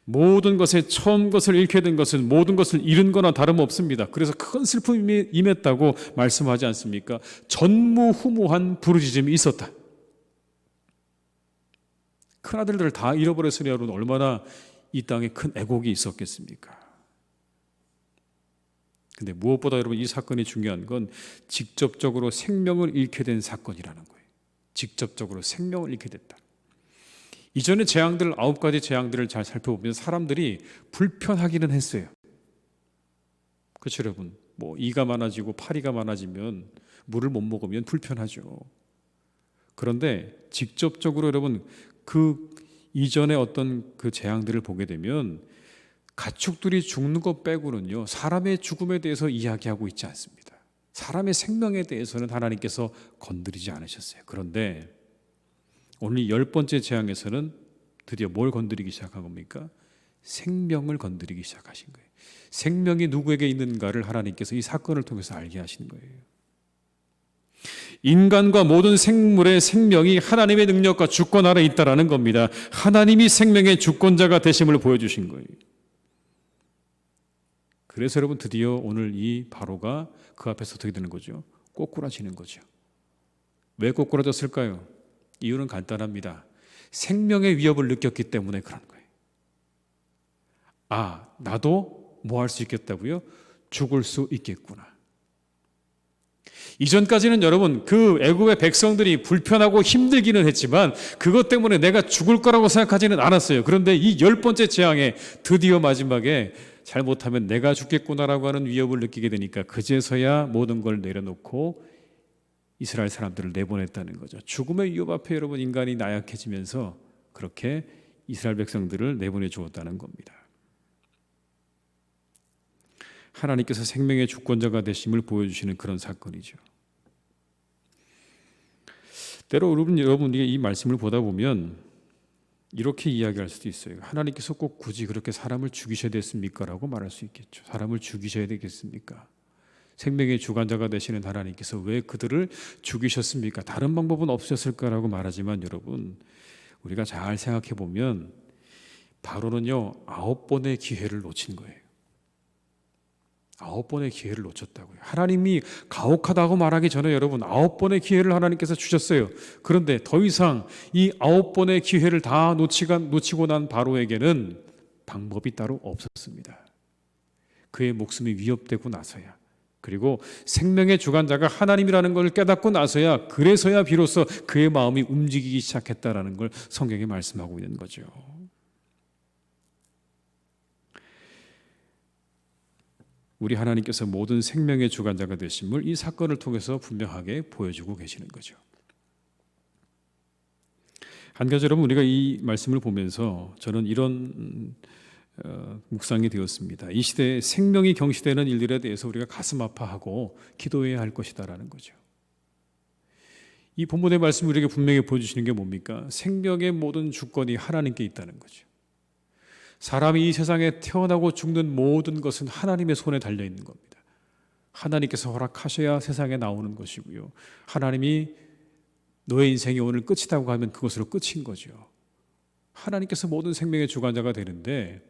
모든 것에 처음 것을 잃게 된 것은 모든 것을 잃은 거나 다름없습니다. 그래서 큰 슬픔이 임했다고 말씀하지 않습니까? 전무후무한 부르짖음이 있었다. 큰아들들을 다 잃어버렸으니 여러분 얼마나 이 땅에 큰 애곡이 있었겠습니까? 근데 무엇보다 여러분 이 사건이 중요한 건 직접적으로 생명을 잃게 된 사건이라는 거예요. 직접적으로 생명을 잃게 됐다. 이전의 재앙들 9가지 재앙들을 잘 살펴보면 사람들이 불편하기는 했어요. 그렇죠, 여러분? 뭐 이가 많아지고 파리가 많아지면 물을 못 먹으면 불편하죠. 그런데 직접적으로 여러분 그 이전에 어떤 그 재앙들을 보게 되면 가축들이 죽는 것 빼고는요, 사람의 죽음에 대해서 이야기하고 있지 않습니다. 사람의 생명에 대해서는 하나님께서 건드리지 않으셨어요. 그런데 오늘 이 10번째 재앙에서는 드디어 뭘 건드리기 시작한 겁니까? 생명을 건드리기 시작하신 거예요. 생명이 누구에게 있는가를 하나님께서 이 사건을 통해서 알게 하시는 거예요. 인간과 모든 생물의 생명이 하나님의 능력과 주권 아래 있다라는 겁니다. 하나님이 생명의 주권자가 되심을 보여주신 거예요. 그래서 여러분 드디어 오늘 이 바로가 그 앞에서 어떻게 되는 거죠? 꼬꾸라지는 거죠. 왜 꼬꾸라졌을까요? 이유는 간단합니다. 생명의 위협을 느꼈기 때문에 그런 거예요. 아, 나도 뭐 할 수 있겠다고요? 죽을 수 있겠구나. 이전까지는 여러분 그 애굽의 백성들이 불편하고 힘들기는 했지만 그것 때문에 내가 죽을 거라고 생각하지는 않았어요. 그런데 이 10번째 재앙에 드디어 마지막에 잘못하면 내가 죽겠구나라고 하는 위협을 느끼게 되니까 그제서야 모든 걸 내려놓고 이스라엘 사람들을 내보냈다는 거죠. 죽음의 위협 앞에 여러분 인간이 나약해지면서 그렇게 이스라엘 백성들을 내보내 주었다는 겁니다. 하나님께서 생명의 주권자가 되심을 보여주시는 그런 사건이죠. 때로 여러분이 이 말씀을 보다 보면 이렇게 이야기할 수도 있어요. 하나님께서 꼭 굳이 그렇게 사람을 죽이셔야 됐습니까? 라고 말할 수 있겠죠. 사람을 죽이셔야 되겠습니까? 생명의 주관자가 되시는 하나님께서 왜 그들을 죽이셨습니까? 다른 방법은 없으셨을까라고 말하지만 여러분 우리가 잘 생각해 보면 바로는요 9번의 기회를 놓친 거예요. 9번의 기회를 놓쳤다고요. 하나님이 가혹하다고 말하기 전에 여러분 9번의 기회를 하나님께서 주셨어요. 그런데 더 이상 이 9번의 기회를 다 놓치고 난 바로에게는 방법이 따로 없었습니다. 그의 목숨이 위협되고 나서야, 그리고 생명의 주관자가 하나님이라는 걸 깨닫고 나서야, 그래서야 비로소 그의 마음이 움직이기 시작했다라는 걸 성경에 말씀하고 있는 거죠. 우리 하나님께서 모든 생명의 주관자가 되심을 이 사건을 통해서 분명하게 보여주고 계시는 거죠. 한 가지 여러분 우리가 이 말씀을 보면서 저는 이런 묵상이 되었습니다. 이 시대에 생명이 경시되는 일들에 대해서 우리가 가슴 아파하고 기도해야 할 것이다라는 거죠. 이 본문의 말씀이 우리에게 분명히 보여주시는 게 뭡니까? 생명의 모든 주권이 하나님께 있다는 거죠. 사람이 이 세상에 태어나고 죽는 모든 것은 하나님의 손에 달려 있는 겁니다. 하나님께서 허락하셔야 세상에 나오는 것이고요. 하나님이 너의 인생이 오늘 끝이라고 하면 그것으로 끝인 거죠. 하나님께서 모든 생명의 주관자가 되는데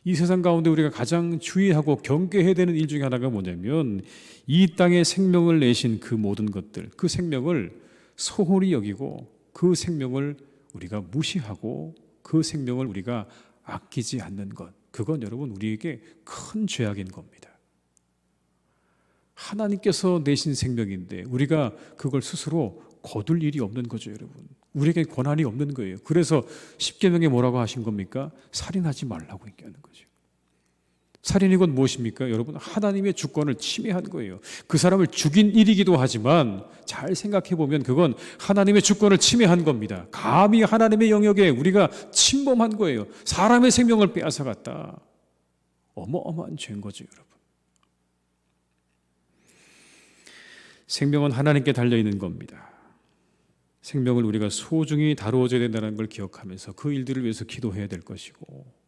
이 세상 가운데 우리가 가장 주의하고 경계해야 되는 일 중에 하나가 뭐냐면 이 땅에 생명을 내신 그 모든 것들, 그 생명을 소홀히 여기고 그 생명을 우리가 무시하고 그 생명을 우리가 아끼지 않는 것, 그건 여러분 우리에게 큰 죄악인 겁니다. 하나님께서 내신 생명인데 우리가 그걸 스스로 거둘 일이 없는 거죠, 여러분. 우리에게 권한이 없는 거예요. 그래서 십계명에 뭐라고 하신 겁니까? 살인하지 말라고 얘기하는 거죠. 살인이 건 무엇입니까? 여러분, 하나님의 주권을 침해한 거예요. 그 사람을 죽인 일이기도 하지만 잘 생각해 보면 그건 하나님의 주권을 침해한 겁니다. 감히 하나님의 영역에 우리가 침범한 거예요. 사람의 생명을 빼앗아갔다. 어마어마한 죄인 거죠, 여러분. 생명은 하나님께 달려 있는 겁니다. 생명을 우리가 소중히 다루어줘야 된다는 걸 기억하면서 그 일들을 위해서 기도해야 될 것이고,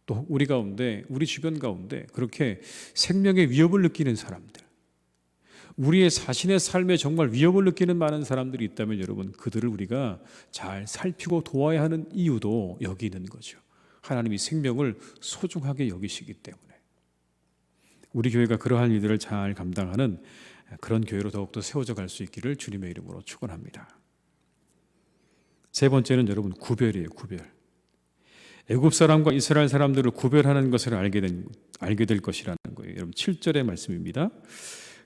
또 우리 가운데, 우리 주변 가운데 그렇게 생명의 위협을 느끼는 사람들, 우리의 자신의 삶에 정말 위협을 느끼는 많은 사람들이 있다면 여러분, 그들을 우리가 잘 살피고 도와야 하는 이유도 여기 있는 거죠. 하나님이 생명을 소중하게 여기시기 때문에 우리 교회가 그러한 일들을 잘 감당하는 그런 교회로 더욱더 세워져 갈 수 있기를 주님의 이름으로 축원합니다. 세 번째는 여러분, 구별이에요. 구별. 애굽 사람과 이스라엘 사람들을 구별하는 것을 알게 될 것이라는 거예요. 여러분 7절의 말씀입니다.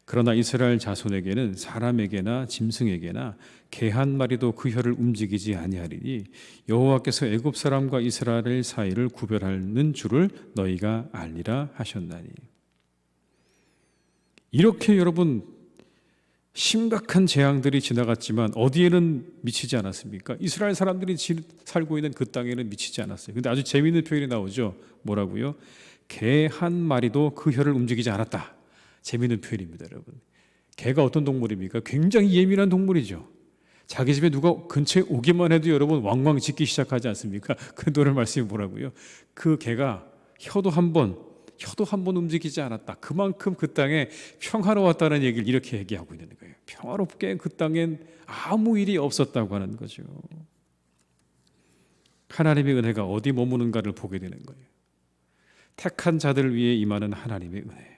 그러나 이스라엘 자손에게는 사람에게나 짐승에게나 개 한 마리도 그 혀를 움직이지 아니하리니 여호와께서 애굽 사람과 이스라엘 사이를 구별하는 줄을 너희가 알리라 하셨나니. 이렇게 여러분 심각한 재앙들이 지나갔지만 어디에는 미치지 않았습니까? 이스라엘 사람들이 살고 있는 그 땅에는 미치지 않았어요. 근데 아주 재미있는 표현이 나오죠. 뭐라고요? 개 한 마리도 그 혀를 움직이지 않았다. 재미있는 표현입니다, 여러분. 개가 어떤 동물입니까? 굉장히 예민한 동물이죠. 자기 집에 누가 근처에 오기만 해도 여러분 왕왕 짖기 시작하지 않습니까? 그 노래 말씀이 뭐라고요? 그 개가 혀도 한 번 움직이지 않았다. 그만큼 그 땅에 평화로웠다는 얘기를 이렇게 얘기하고 있는 거예요. 평화롭게 그 땅엔 아무 일이 없었다고 하는 거죠. 하나님의 은혜가 어디 머무는가를 보게 되는 거예요. 택한 자들을 위해 임하는 하나님의 은혜.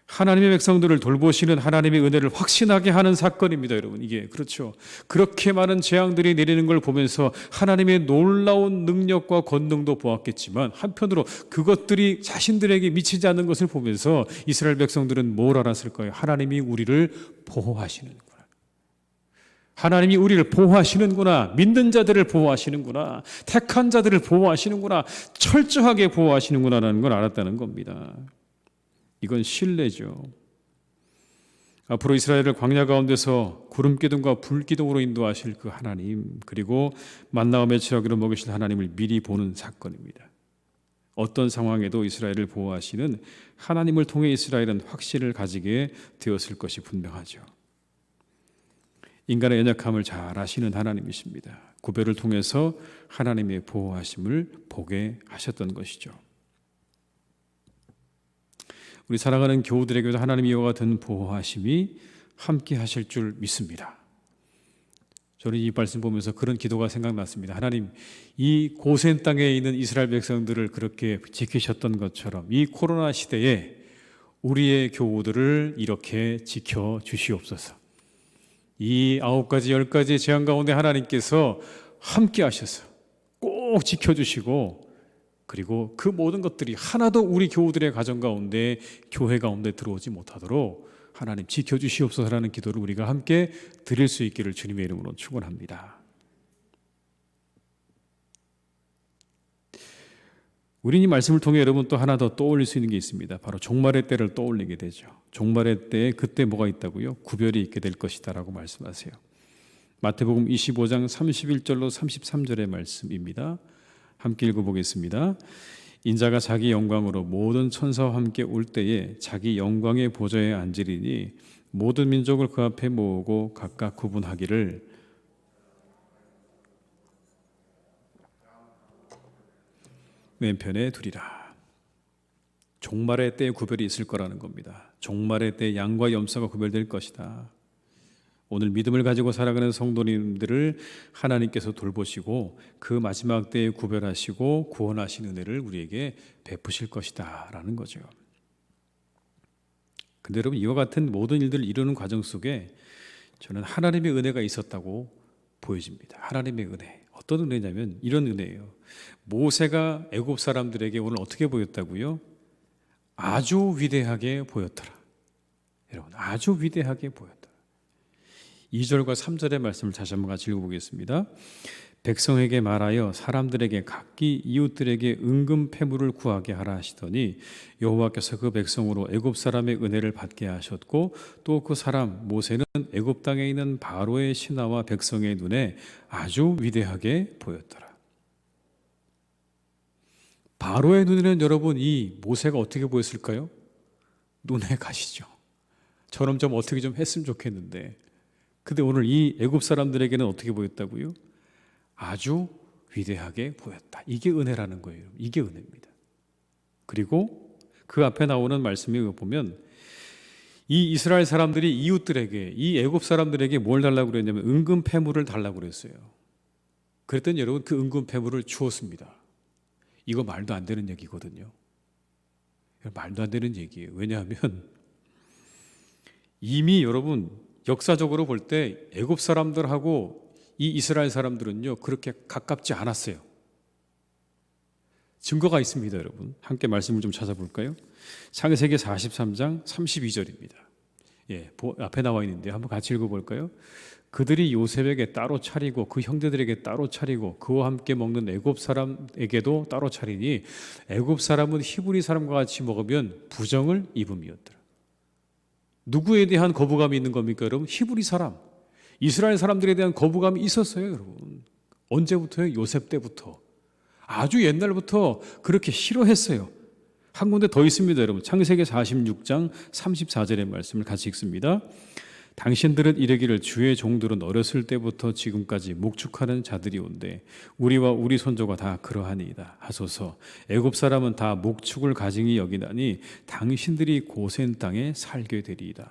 하나님의 백성들을 돌보시는 하나님의 은혜를 확신하게 하는 사건입니다, 여러분. 이게 그렇죠. 그렇게 많은 재앙들이 내리는 걸 보면서 하나님의 놀라운 능력과 권능도 보았겠지만 한편으로 그것들이 자신들에게 미치지 않는 것을 보면서 이스라엘 백성들은 뭘 알았을까요? 하나님이 우리를 보호하시는구나. 하나님이 우리를 보호하시는구나. 믿는 자들을 보호하시는구나. 택한 자들을 보호하시는구나. 철저하게 보호하시는구나라는 걸 알았다는 겁니다. 이건 신뢰죠. 앞으로 이스라엘을 광야 가운데서 구름 기둥과 불 기둥으로 인도하실 그 하나님, 그리고 만나와 메추라기로 먹이실 하나님을 미리 보는 사건입니다. 어떤 상황에도 이스라엘을 보호하시는 하나님을 통해 이스라엘은 확신을 가지게 되었을 것이 분명하죠. 인간의 연약함을 잘 아시는 하나님이십니다. 구별을 통해서 하나님의 보호하심을 보게 하셨던 것이죠. 우리 사랑하는 교우들에게도 하나님 이와 같은 보호하심이 함께 하실 줄 믿습니다. 저는 이 말씀 보면서 그런 기도가 생각났습니다. 하나님, 이 고센 땅에 있는 이스라엘 백성들을 그렇게 지키셨던 것처럼 이 코로나 시대에 우리의 교우들을 이렇게 지켜주시옵소서. 이 9가지, 10가지 재앙 가운데 하나님께서 함께 하셔서 꼭 지켜주시고, 그리고 그 모든 것들이 하나도 우리 교우들의 가정 가운데, 교회 가운데 들어오지 못하도록 하나님 지켜주시옵소서라는 기도를 우리가 함께 드릴 수 있기를 주님의 이름으로 축원합니다. 우리 이 말씀을 통해 여러분 또 하나 더 떠올릴 수 있는 게 있습니다. 바로 종말의 때를 떠올리게 되죠. 종말의 때에 그때 뭐가 있다고요? 구별이 있게 될 것이다 라고 말씀하세요. 마태복음 25장 31절로 33절의 말씀입니다. 함께 읽어보겠습니다. 인자가 자기 영광으로 모든 천사와 함께 올 때에 자기 영광의 보좌에 앉으리니 모든 민족을 그 앞에 모으고 각각 구분하기를 왼편에 두리라. 종말의 때에 구별이 있을 거라는 겁니다. 종말의 때 양과 염소가 구별될 것이다. 오늘 믿음을 가지고 살아가는 성도님들을 하나님께서 돌보시고 그 마지막 때에 구별하시고 구원하신 은혜를 우리에게 베푸실 것이다 라는 거죠. 근데 여러분, 이와 같은 모든 일들을 이루는 과정 속에 저는 하나님의 은혜가 있었다고 보여집니다. 하나님의 은혜. 어떤 은혜냐면 이런 은혜예요. 모세가 애굽 사람들에게 오늘 어떻게 보였다고요? 아주 위대하게 보였더라. 여러분, 아주 위대하게 보였다. 2절과 3절의 말씀을 다시 한번 같이 읽어보겠습니다. 백성에게 말하여 사람들에게 각기 이웃들에게 은금 패물을 구하게 하라 하시더니 여호와께서 그 백성으로 애굽 사람의 은혜를 받게 하셨고 또 그 사람 모세는 애굽 땅에 있는 바로의 신하와 백성의 눈에 아주 위대하게 보였더라. 바로의 눈에는 여러분 이 모세가 어떻게 보였을까요? 눈에 가시죠. 저럼 좀 어떻게 좀 했으면 좋겠는데, 근데 오늘 이 애굽 사람들에게는 어떻게 보였다고요? 아주 위대하게 보였다. 이게 은혜라는 거예요. 이게 은혜입니다. 그리고 그 앞에 나오는 말씀에 보면 이 이스라엘 사람들이 이웃들에게, 이 애굽 사람들에게 뭘 달라고 그랬냐면 은금 패물을 달라고 그랬어요. 그랬더니 여러분 그 은금 패물을 주었습니다. 이거 말도 안 되는 얘기거든요. 말도 안 되는 얘기예요. 왜냐하면 이미 여러분 역사적으로 볼 때 애굽 사람들하고 이 이스라엘 사람들은요 그렇게 가깝지 않았어요. 증거가 있습니다, 여러분. 함께 말씀을 좀 찾아볼까요? 창세기 43장 32절입니다. 예, 앞에 나와 있는데 한번 같이 읽어볼까요? 그들이 요셉에게 따로 차리고 그 형제들에게 따로 차리고 그와 함께 먹는 애굽 사람에게도 따로 차리니 애굽 사람은 히브리 사람과 같이 먹으면 부정을 입음이었더라. 누구에 대한 거부감이 있는 겁니까, 여러분? 히브리 사람, 이스라엘 사람들에 대한 거부감이 있었어요, 여러분. 언제부터요? 요셉 때부터. 아주 옛날부터 그렇게 싫어했어요. 한 군데 더 있습니다, 여러분. 창세기 46장 34절의 말씀을 같이 읽습니다. 당신들은 이르기를 주의 종들은 어렸을 때부터 지금까지 목축하는 자들이 온데 우리와 우리 손조가 다 그러하니이다 하소서. 애굽 사람은 다 목축을 가증히 여기나니 당신들이 고센 땅에 살게 되리이다.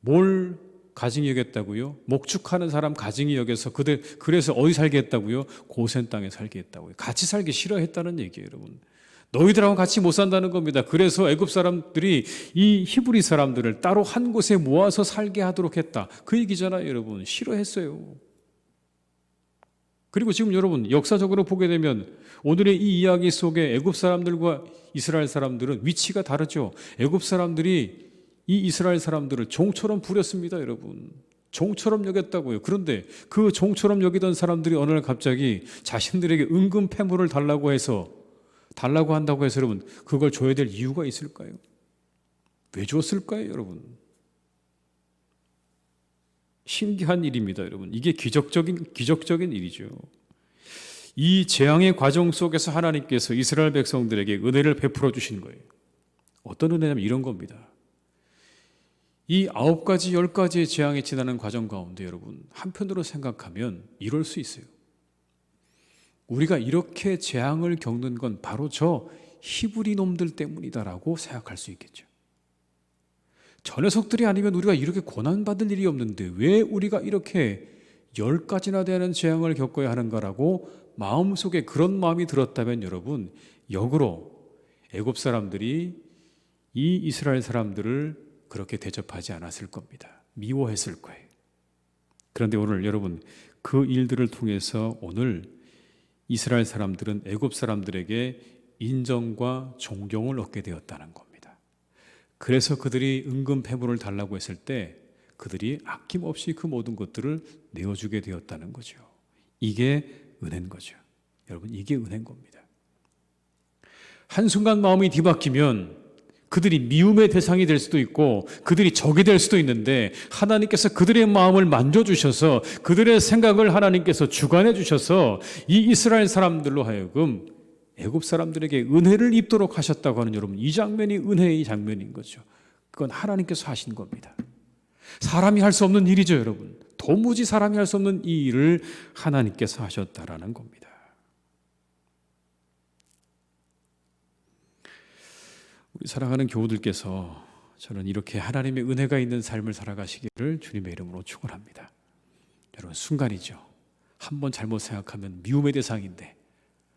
뭘 가증히 여겼다고요? 목축하는 사람 가증히 여겨서 그래서 어디 살게 했다고요? 고센 땅에 살게 했다고요. 같이 살기 싫어했다는 얘기예요, 여러분. 너희들하고 같이 못 산다는 겁니다. 그래서 애굽 사람들이 이 히브리 사람들을 따로 한 곳에 모아서 살게 하도록 했다. 그 얘기잖아요, 여러분. 싫어했어요. 그리고 지금 여러분 역사적으로 보게 되면 오늘의 이 이야기 속에 애굽 사람들과 이스라엘 사람들은 위치가 다르죠. 애굽 사람들이 이 이스라엘 사람들을 종처럼 부렸습니다, 여러분. 종처럼 여겼다고요. 그런데 그 종처럼 여기던 사람들이 어느 날 갑자기 자신들에게 은금 패물을 달라고 한다고 해서 여러분 그걸 줘야 될 이유가 있을까요? 왜 줬을까요, 여러분? 신기한 일입니다, 여러분. 이게 기적적인 일이죠. 이 재앙의 과정 속에서 하나님께서 이스라엘 백성들에게 은혜를 베풀어 주신 거예요. 어떤 은혜냐면 이런 겁니다. 이 9가지, 10가지의 재앙이 지나는 과정 가운데 여러분 한편으로 생각하면 이럴 수 있어요. 우리가 이렇게 재앙을 겪는 건 바로 저 히브리 놈들 때문이다라고 생각할 수 있겠죠. 저 녀석들이 아니면 우리가 이렇게 고난받을 일이 없는데 왜 우리가 이렇게 10가지나 되는 재앙을 겪어야 하는가라고 마음속에 그런 마음이 들었다면 여러분 역으로 애굽 사람들이 이 이스라엘 사람들을 그렇게 대접하지 않았을 겁니다. 미워했을 거예요. 그런데 오늘 여러분 그 일들을 통해서 오늘 이스라엘 사람들은 애굽 사람들에게 인정과 존경을 얻게 되었다는 겁니다. 그래서 그들이 은금 패물을 달라고 했을 때 그들이 아낌없이 그 모든 것들을 내어주게 되었다는 거죠. 이게 은혜인 거죠. 여러분 이게 은혜인 겁니다. 한순간 마음이 뒤바뀌면 그들이 미움의 대상이 될 수도 있고 그들이 적이 될 수도 있는데 하나님께서 그들의 마음을 만져주셔서 그들의 생각을 하나님께서 주관해 주셔서 이 이스라엘 사람들로 하여금 애굽 사람들에게 은혜를 입도록 하셨다고 하는 여러분 이 장면이 은혜의 장면인 거죠. 그건 하나님께서 하신 겁니다. 사람이 할 수 없는 일이죠, 여러분. 도무지 사람이 할 수 없는 이 일을 하나님께서 하셨다라는 겁니다. 우리 사랑하는 교우들께서 저는 이렇게 하나님의 은혜가 있는 삶을 살아가시기를 주님의 이름으로 축원합니다. 여러분 순간이죠. 한번 잘못 생각하면 미움의 대상인데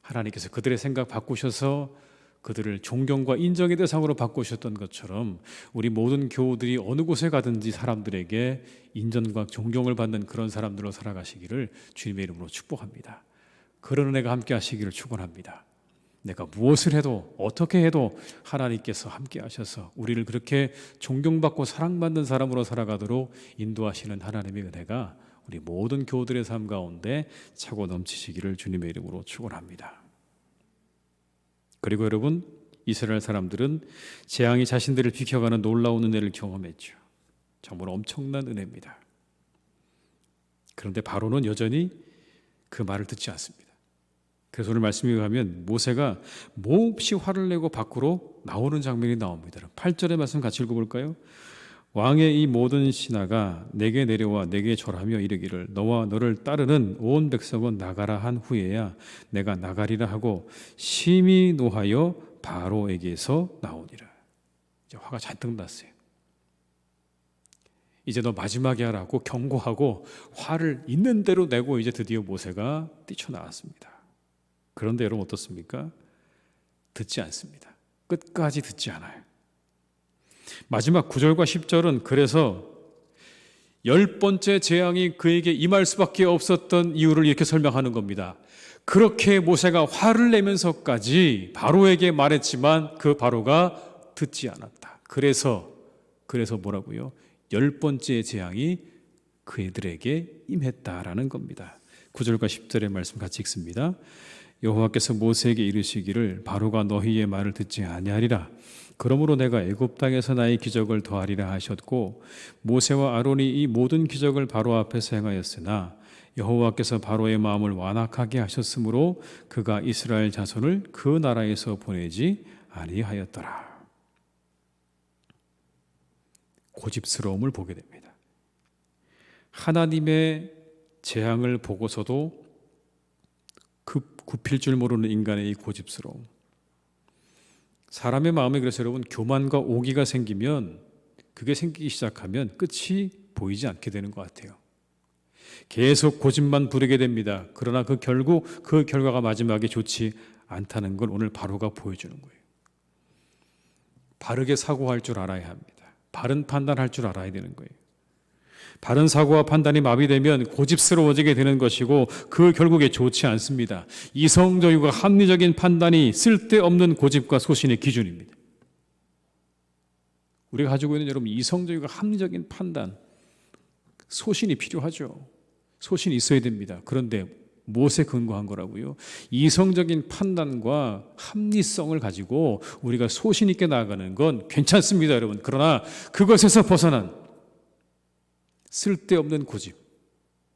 하나님께서 그들의 생각 바꾸셔서 그들을 존경과 인정의 대상으로 바꾸셨던 것처럼 우리 모든 교우들이 어느 곳에 가든지 사람들에게 인정과 존경을 받는 그런 사람들로 살아가시기를 주님의 이름으로 축복합니다. 그런 은혜가 함께 하시기를 축원합니다. 내가 무엇을 해도 어떻게 해도 하나님께서 함께 하셔서 우리를 그렇게 존경받고 사랑받는 사람으로 살아가도록 인도하시는 하나님의 은혜가 우리 모든 교우들의 삶 가운데 차고 넘치시기를 주님의 이름으로 축원합니다. 그리고 여러분 이스라엘 사람들은 재앙이 자신들을 비켜가는 놀라운 은혜를 경험했죠. 정말 엄청난 은혜입니다. 그런데 바로는 여전히 그 말을 듣지 않습니다. 그래서 오늘 말씀에 의하면 모세가 몹시 화를 내고 밖으로 나오는 장면이 나옵니다. 8절의 말씀 같이 읽어볼까요? 왕의 이 모든 신하가 내게 내려와 내게 절하며 이르기를 너와 너를 따르는 온 백성은 나가라 한 후에야 내가 나가리라 하고 심히 노하여 바로에게서 나오니라. 이제 화가 잔뜩 났어요. 이제 너 마지막에 하라고 경고하고 화를 있는 대로 내고 이제 드디어 모세가 뛰쳐나왔습니다. 그런데 여러분 어떻습니까? 듣지 않습니다. 끝까지 듣지 않아요. 마지막 9절과 10절은 그래서 10번째 재앙이 그에게 임할 수밖에 없었던 이유를 이렇게 설명하는 겁니다. 그렇게 모세가 화를 내면서까지 바로에게 말했지만 그 바로가 듣지 않았다. 그래서 뭐라고요? 10번째 재앙이 그들에게 임했다라는 겁니다. 9절과 10절의 말씀 같이 읽습니다. 여호와께서 모세에게 이르시기를 바로가 너희의 말을 듣지 아니하리라. 그러므로 내가 애굽 땅에서 나의 기적을 더하리라 하셨고 모세와 아론이 이 모든 기적을 바로 앞에서 행하였으나 여호와께서 바로의 마음을 완악하게 하셨으므로 그가 이스라엘 자손을 그 나라에서 보내지 아니하였더라. 고집스러움을 보게 됩니다. 하나님의 재앙을 보고서도 굽힐 줄 모르는 인간의 이 고집스러움. 사람의 마음에 그래서 여러분 교만과 오기가 생기면 그게 생기기 시작하면 끝이 보이지 않게 되는 것 같아요. 계속 고집만 부리게 됩니다. 그러나 그 결과가 마지막에 좋지 않다는 걸 오늘 바로가 보여주는 거예요. 바르게 사고할 줄 알아야 합니다. 바른 판단할 줄 알아야 되는 거예요. 바른 사고와 판단이 마비되면 고집스러워지게 되는 것이고 그 결국에 좋지 않습니다. 이성적이고 합리적인 판단이 쓸데없는 고집과 소신의 기준입니다. 우리가 가지고 있는 여러분 이성적이고 합리적인 판단, 소신이 필요하죠. 소신이 있어야 됩니다. 그런데 무엇에 근거한 거라고요? 이성적인 판단과 합리성을 가지고 우리가 소신 있게 나아가는 건 괜찮습니다, 여러분. 그러나 그것에서 벗어난 쓸데없는 고집,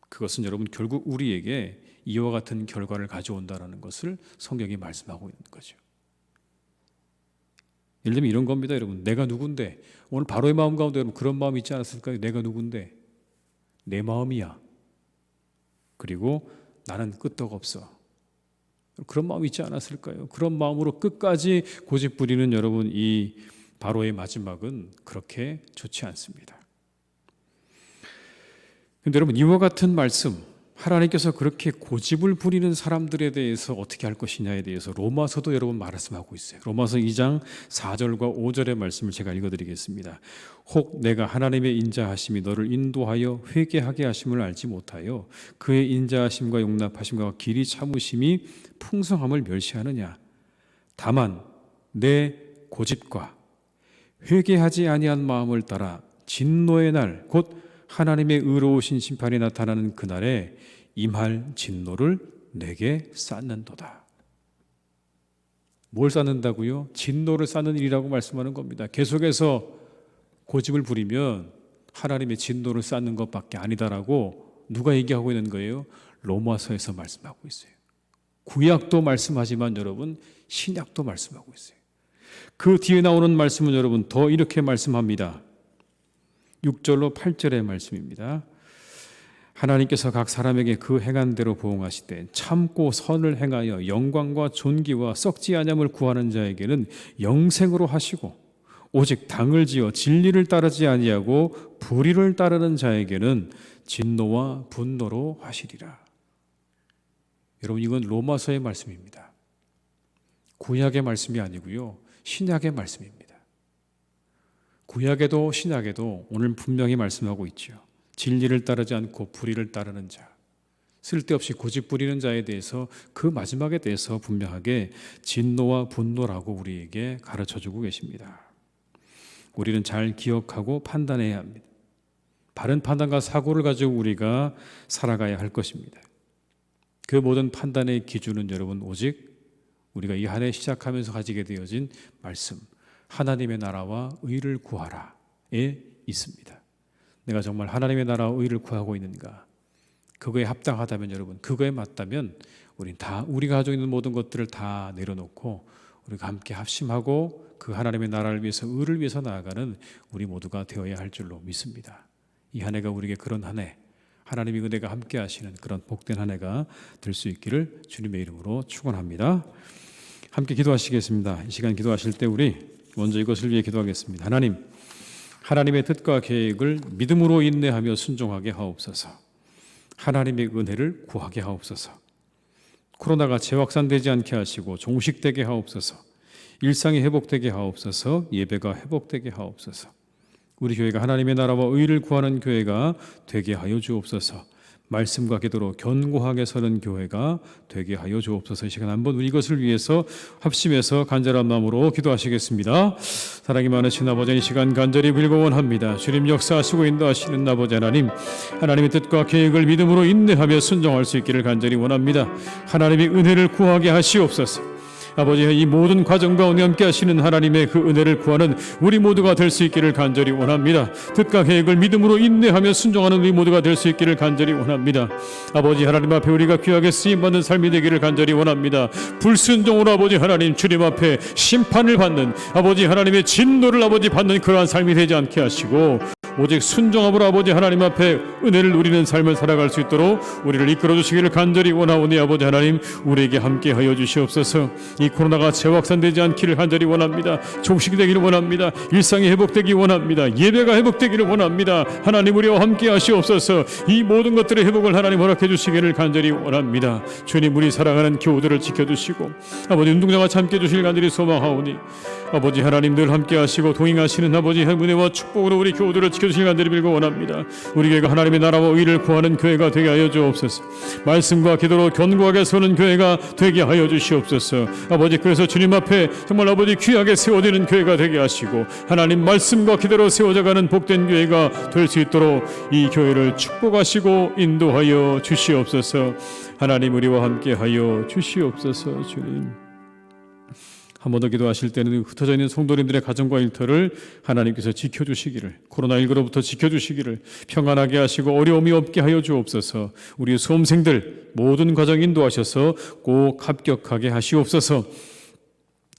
그것은 여러분 결국 우리에게 이와 같은 결과를 가져온다는 것을 성경이 말씀하고 있는 거죠. 예를 들면 이런 겁니다, 여러분. 내가 누군데, 오늘 바로의 마음 가운데 여러분 그런 마음이 있지 않았을까요? 내가 누군데, 내 마음이야. 그리고 나는 끄떡없어. 그런 마음이 있지 않았을까요? 그런 마음으로 끝까지 고집 부리는 여러분 이 바로의 마지막은 그렇게 좋지 않습니다. 그런데 여러분 이와 같은 말씀, 하나님께서 그렇게 고집을 부리는 사람들에 대해서 어떻게 할 것이냐에 대해서 로마서도 여러분 말씀하고 있어요. 로마서 2장 4절과 5절의 말씀을 제가 읽어드리겠습니다. 혹 내가 하나님의 인자하심이 너를 인도하여 회개하게 하심을 알지 못하여 그의 인자하심과 용납하심과 길이 참으심이 풍성함을 멸시하느냐. 다만 내 고집과 회개하지 아니한 마음을 따라 진노의 날 곧 하나님의 의로우신 심판이 나타나는 그날에 임할 진노를 내게 쌓는도다. 뭘 쌓는다고요? 진노를 쌓는 일이라고 말씀하는 겁니다. 계속해서 고집을 부리면 하나님의 진노를 쌓는 것밖에 아니다라고 누가 얘기하고 있는 거예요? 로마서에서 말씀하고 있어요. 구약도 말씀하지만 여러분 신약도 말씀하고 있어요. 그 뒤에 나오는 말씀은 여러분 더 이렇게 말씀합니다. 6절로 8절의 말씀입니다. 하나님께서 각 사람에게 그 행한 대로 보응하시되 참고 선을 행하여 영광과 존귀와 썩지 아니함을 구하는 자에게는 영생으로 하시고 오직 당을 지어 진리를 따르지 아니하고 불의를 따르는 자에게는 진노와 분노로 하시리라. 여러분 이건 로마서의 말씀입니다. 구약의 말씀이 아니고요. 신약의 말씀입니다. 구약에도 신약에도 오늘 분명히 말씀하고 있죠. 진리를 따르지 않고 불의를 따르는 자, 쓸데없이 고집 부리는 자에 대해서 그 마지막에 대해서 분명하게 진노와 분노라고 우리에게 가르쳐주고 계십니다. 우리는 잘 기억하고 판단해야 합니다. 바른 판단과 사고를 가지고 우리가 살아가야 할 것입니다. 그 모든 판단의 기준은 여러분 오직 우리가 이 한 해 시작하면서 가지게 되어진 말씀, 하나님의 나라와 의를 구하라에 있습니다. 내가 정말 하나님의 나라와 의를 구하고 있는가? 그거에 합당하다면 여러분, 그거에 맞다면 우리는 다 우리가 가지고 있는 모든 것들을 다 내려놓고 우리가 함께 합심하고 그 하나님의 나라를 위해서 의를 위해서 나아가는 우리 모두가 되어야 할 줄로 믿습니다. 이 한 해가 우리에게 그런 한 해, 하나님의 은혜가 함께 하시는 그런 복된 한 해가 될 수 있기를 주님의 이름으로 축원합니다. 함께 기도하시겠습니다. 이 시간 기도하실 때 우리 먼저 이것을 위해 기도하겠습니다. 하나님의 뜻과 계획을 믿음으로 인내하며 순종하게 하옵소서. 하나님의 은혜를 구하게 하옵소서. 코로나가 재확산되지 않게 하시고 종식되게 하옵소서. 일상이 회복되게 하옵소서. 예배가 회복되게 하옵소서. 우리 교회가 하나님의 나라와 의를 구하는 교회가 되게 하여 주옵소서. 말씀과 기도로 견고하게 서는 교회가 되게 하여 주옵소서. 이 시간 한번 우리 이것을 위해서 합심해서 간절한 마음으로 기도하시겠습니다. 사랑이 많으신 아버지, 이 시간 간절히 빌고 원합니다. 주님 역사하시고 인도하시는 아버지 하나님, 하나님의 뜻과 계획을 믿음으로 인내하며 순종할 수 있기를 간절히 원합니다. 하나님의 은혜를 구하게 하시옵소서. 아버지, 이 모든 과정 가운데 함께 하시는 하나님의 그 은혜를 구하는 우리 모두가 될 수 있기를 간절히 원합니다. 뜻과 계획을 믿음으로 인내하며 순종하는 우리 모두가 될 수 있기를 간절히 원합니다. 아버지 하나님 앞에 우리가 귀하게 쓰임받는 삶이 되기를 간절히 원합니다. 불순종으로 아버지 하나님 주님 앞에 심판을 받는, 아버지 하나님의 진노를 아버지 받는 그러한 삶이 되지 않게 하시고, 오직 순종함으로 아버지 하나님 앞에 은혜를 누리는 삶을 살아갈 수 있도록 우리를 이끌어 주시기를 간절히 원하오니 아버지 하나님, 우리에게 함께 하여 주시옵소서. 이 코로나가 재확산되지 않기를 간절히 원합니다. 종식이 되기를 원합니다. 일상이 회복되기 원합니다. 예배가 회복되기를 원합니다. 하나님, 우리와 함께 하시옵소서. 이 모든 것들의 회복을 하나님 허락해 주시기를 간절히 원합니다. 주님, 우리 사랑하는 교우들을 지켜주시고 아버지 운동장과 함께 해주시길 간절히 소망하오니 아버지 하나님, 늘 함께 하시고 동행하시는 아버지 은혜와 축복으로 우리 교우들을 지켜주시길 간절히 빌고 원합니다. 우리 교회가 하나님의 나라와 의를 구하는 교회가 되게 하여 주옵소서. 말씀과 기도로 견고하게 서는 교회가 되게 하여 주시옵소서. 아버지, 그래서 주님 앞에 정말 아버지 귀하게 세워지는 교회가 되게 하시고 하나님 말씀과 기도로 세워져가는 복된 교회가 될 수 있도록 이 교회를 축복하시고 인도하여 주시옵소서. 하나님, 우리와 함께 하여 주시옵소서. 주님, 한 번 더 기도하실 때는 흩어져 있는 성도님들의 가정과 일터를 하나님께서 지켜주시기를, 코로나19로부터 지켜주시기를, 평안하게 하시고 어려움이 없게 하여 주옵소서. 우리 수험생들 모든 과정 인도하셔서 꼭 합격하게 하시옵소서.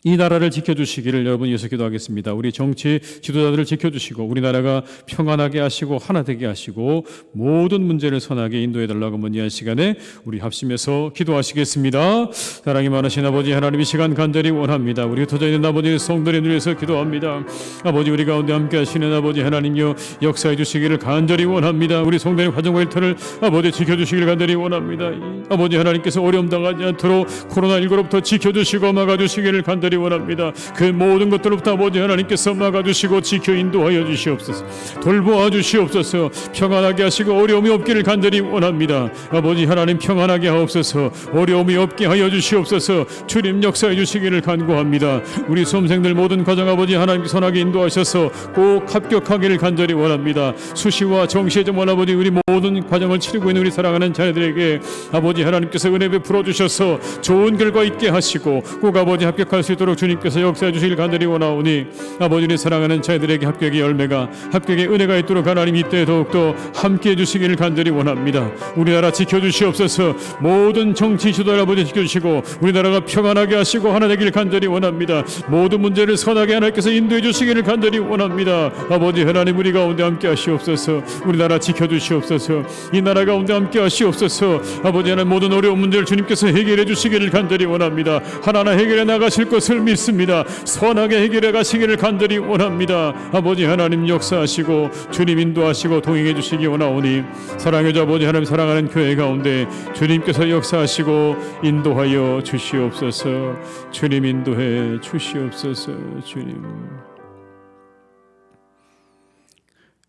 이 나라를 지켜주시기를 여러분 위해서 기도하겠습니다. 우리 정치 지도자들을 지켜주시고 우리나라가 평안하게 하시고 하나 되게 하시고 모든 문제를 선하게 인도해달라고 문의한 시간에 우리 합심해서 기도하시겠습니다. 사랑이 많으신 아버지 하나님, 이 시간 간절히 원합니다. 우리 흩어져 있는 아버지 성도님들 위해서 기도합니다. 아버지, 우리 가운데 함께 하시는 아버지 하나님여, 역사해 주시기를 간절히 원합니다. 우리 성도님 가정과 일터를 아버지 지켜주시기를 간절히 원합니다. 아버지 하나님께서 어려움 당하지 않도록 코로나19로부터 지켜주시고 막아주시기를 간절히 원합니다. 그 모든 것들로부터 아버지 하나님께서 막아주시고 지켜 인도하여 주시옵소서. 돌보아 주시옵소서. 평안하게 하시고 어려움이 없기를 간절히 원합니다. 아버지 하나님, 평안하게 하옵소서. 어려움이 없게 하여 주시옵소서. 주님 역사해 주시기를 간구합니다. 우리 수험생들 모든 과정 아버지 하나님 선하게 인도하셔서 꼭 합격하기를 간절히 원합니다. 수시와 정시에 정말 아버지 우리 모든 과정을 치르고 있는 우리 사랑하는 자녀들에게 아버지 하나님께서 은혜 베풀어 주셔서 좋은 결과 있게 하시고 꼭 아버지 합격할 수 있도록 주님께서 역사해 주시길 간절히 원하오니 아버지의 사랑하는 자녀들에게 합격의 열매가, 합격의 은혜가 있도록 하나님 이때 더욱더 함께해 주시기를 간절히 원합니다. 우리나라 지켜주시옵소서. 모든 정치 주도를 아버지 지켜주시고 우리나라가 평안하게 하시고 하나 되기를 간절히 원합니다. 모든 문제를 선하게 하나님께서 인도해 주시기를 간절히 원합니다. 아버지 하나님, 우리 가운데 함께 하시옵소서. 우리나라 지켜주시옵소서. 이 나라 가운데 함께 하시옵소서. 아버지 하나님, 모든 어려운 문제를 주님께서 해결해 주시기를 간절히 원합니다. 하나하나 해결해 나가실 것을 믿습니다. 선하게 해결해 가시기를 간절히 원합니다. 아버지 하나님, 역사하시고 주님 인도하시고 동행해 주시기 원하오니 사랑해 주 아버지 하나님, 사랑하는 교회 가운데 주님께서 역사하시고 인도하여 주시옵소서. 주님 인도해 주시옵소서. 주님,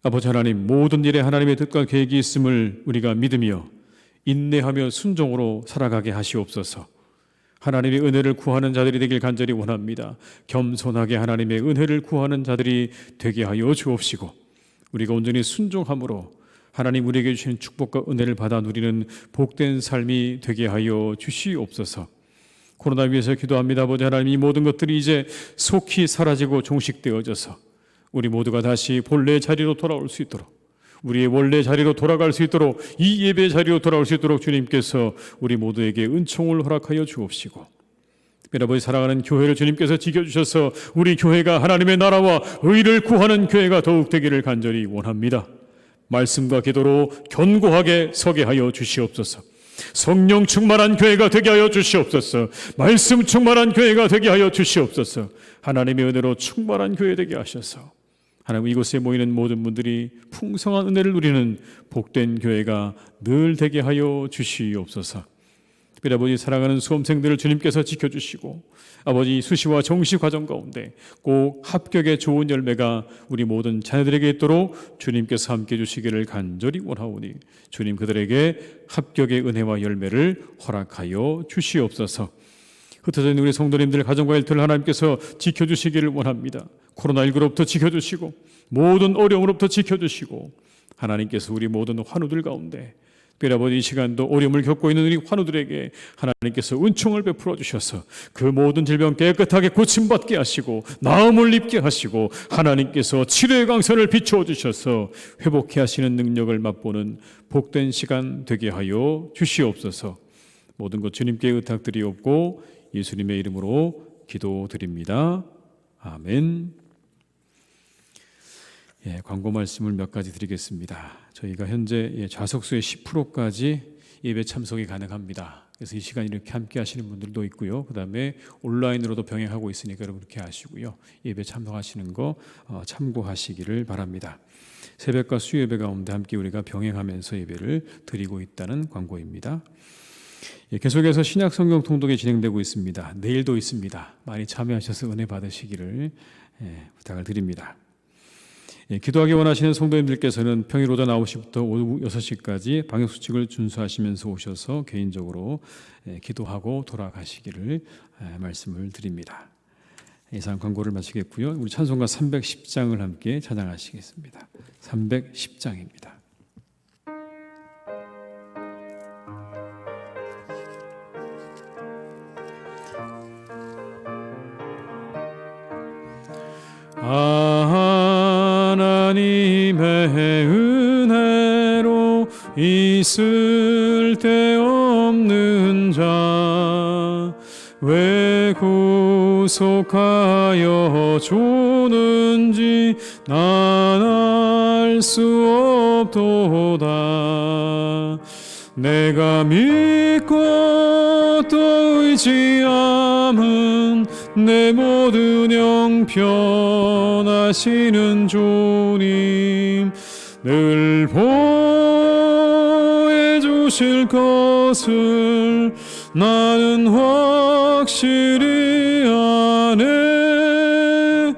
아버지 하나님, 모든 일에 하나님의 뜻과 계획이 있음을 우리가 믿으며 인내하며 순종으로 살아가게 하시옵소서. 하나님의 은혜를 구하는 자들이 되길 간절히 원합니다. 겸손하게 하나님의 은혜를 구하는 자들이 되게 하여 주옵시고 우리가 온전히 순종함으로 하나님 우리에게 주시는 축복과 은혜를 받아 누리는 복된 삶이 되게 하여 주시옵소서. 코로나 위해서 기도합니다. 아버지 하나님, 이 모든 것들이 이제 속히 사라지고 종식되어져서 우리 모두가 다시 본래의 자리로 돌아올 수 있도록, 우리의 원래 자리로 돌아갈 수 있도록, 이 예배 자리로 돌아올 수 있도록 주님께서 우리 모두에게 은총을 허락하여 주옵시고, 특별히 아버지 사랑하는 교회를 주님께서 지켜주셔서 우리 교회가 하나님의 나라와 의를 구하는 교회가 더욱 되기를 간절히 원합니다. 말씀과 기도로 견고하게 서게 하여 주시옵소서. 성령 충만한 교회가 되게 하여 주시옵소서. 말씀 충만한 교회가 되게 하여 주시옵소서. 하나님의 은혜로 충만한 교회 되게 하셔서 하나님, 이곳에 모이는 모든 분들이 풍성한 은혜를 누리는 복된 교회가 늘 되게 하여 주시옵소서. 특별히 아버지 사랑하는 수험생들을 주님께서 지켜주시고 아버지 수시와 정시 과정 가운데 꼭 합격의 좋은 열매가 우리 모든 자녀들에게 있도록 주님께서 함께 해주시기를 간절히 원하오니 주님 그들에게 합격의 은혜와 열매를 허락하여 주시옵소서. 흩어져 있는 우리 성도님들 가정과 일터를 하나님께서 지켜주시기를 원합니다. 코로나19로부터 지켜주시고 모든 어려움으로부터 지켜주시고 하나님께서 우리 모든 환우들 가운데 특별히 아버지 이 시간도 어려움을 겪고 있는 우리 환우들에게 하나님께서 은총을 베풀어 주셔서 그 모든 질병 깨끗하게 고침받게 하시고 나음을 입게 하시고 하나님께서 치료의 강선을 비추어 주셔서 회복해 하시는 능력을 맛보는 복된 시간 되게 하여 주시옵소서. 모든 것 주님께 의탁드리옵고 예수님의 이름으로 기도드립니다. 아멘. 광고 말씀을 몇 가지 드리겠습니다. 저희가 현재 좌석수의 10%까지 예배 참석이 가능합니다. 그래서 이 시간 이렇게 함께 하시는 분들도 있고요. 그 다음에 온라인으로도 병행하고 있으니까 여러분 그렇게 하시고요. 예배 참석하시는 거 참고하시기를 바랍니다. 새벽과 수요예배 가운데 함께 우리가 병행하면서 예배를 드리고 있다는 광고입니다. 계속해서 신약 성경 통독이 진행되고 있습니다. 내일도 있습니다. 많이 참여하셔서 은혜 받으시기를 부탁을 드립니다. 기도하기 원하시는 성도님들께서는 평일 오전 9시부터 오후 6시까지 방역수칙을 준수하시면서 오셔서 개인적으로 기도하고 돌아가시기를 말씀을 드립니다. 이상 광고를 마치겠고요. 우리 찬송가 310장을 함께 찬양하시겠습니다. 310장입니다. 하나님의 은혜로 있을 데 없는 자 왜 구속하여 주는지 난 알 수 없도다. 내가 믿고 또 의지함은 내 모든 형편하시는 주님 늘 보혜 주실 것을 나는 확실히 아네.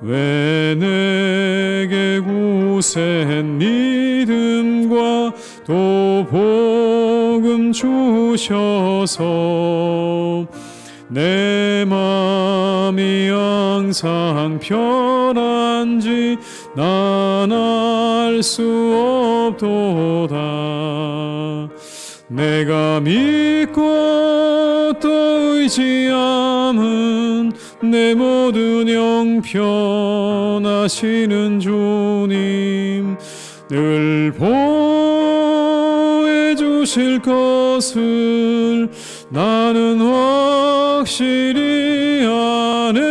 왜 내게 굳센 믿음과 또 복음 주셔서 내 맘이 항상 편한지 난 알 수 없도다. 내가 믿고 또 의지함은 내 모든 형편하시는 주님 늘 보혜 주실 것을 나는 확실히 아네.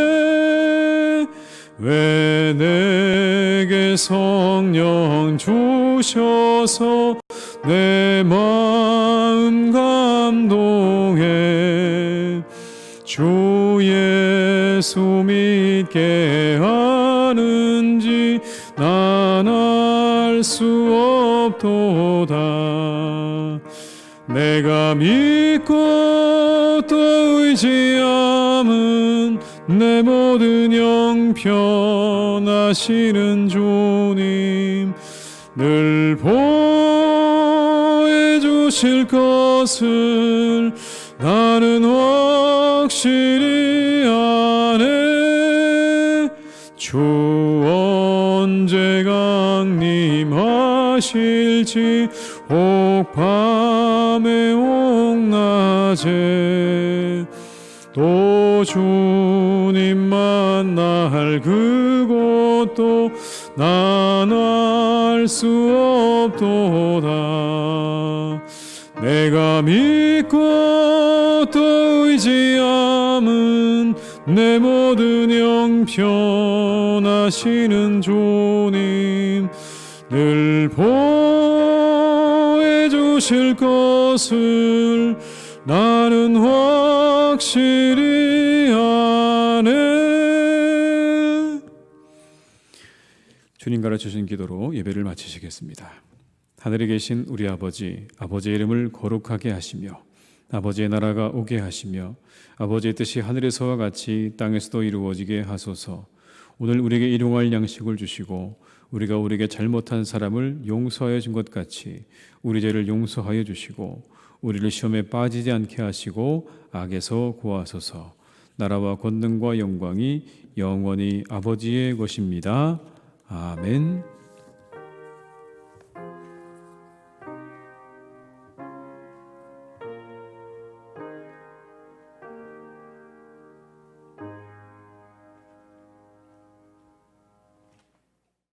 왜 내게 성령 주셔서 내 마음 감동해 주 예수 믿게 하는지 난 알 수 없도다. 내가 믿고 또 의지함은 내 모든 형편하시는 주님 늘 보혜 주실 것을 나는 확실히 아네. 주 언제 강림하실지 혹 밤에 혹 낮에 또 주님 만날 그곳도 난 알 수 없도다. 내가 믿고 또 의지함은 내 모든 형편하시는 주님 늘 보혜 주실 것을 나는 확실히 아네. 주님 가르쳐주신 기도로 예배를 마치시겠습니다. 하늘에 계신 우리 아버지, 아버지의 이름을 거룩하게 하시며 아버지의 나라가 오게 하시며 아버지의 뜻이 하늘에서와 같이 땅에서도 이루어지게 하소서. 오늘 우리에게 일용할 양식을 주시고 우리가 우리에게 잘못한 사람을 용서하여 준 것 같이 우리 죄를 용서하여 주시고 우리를 시험에 빠지지 않게 하시고 악에서 구하소서. 나라와 권능과 영광이 영원히 아버지의 것입니다. 아멘.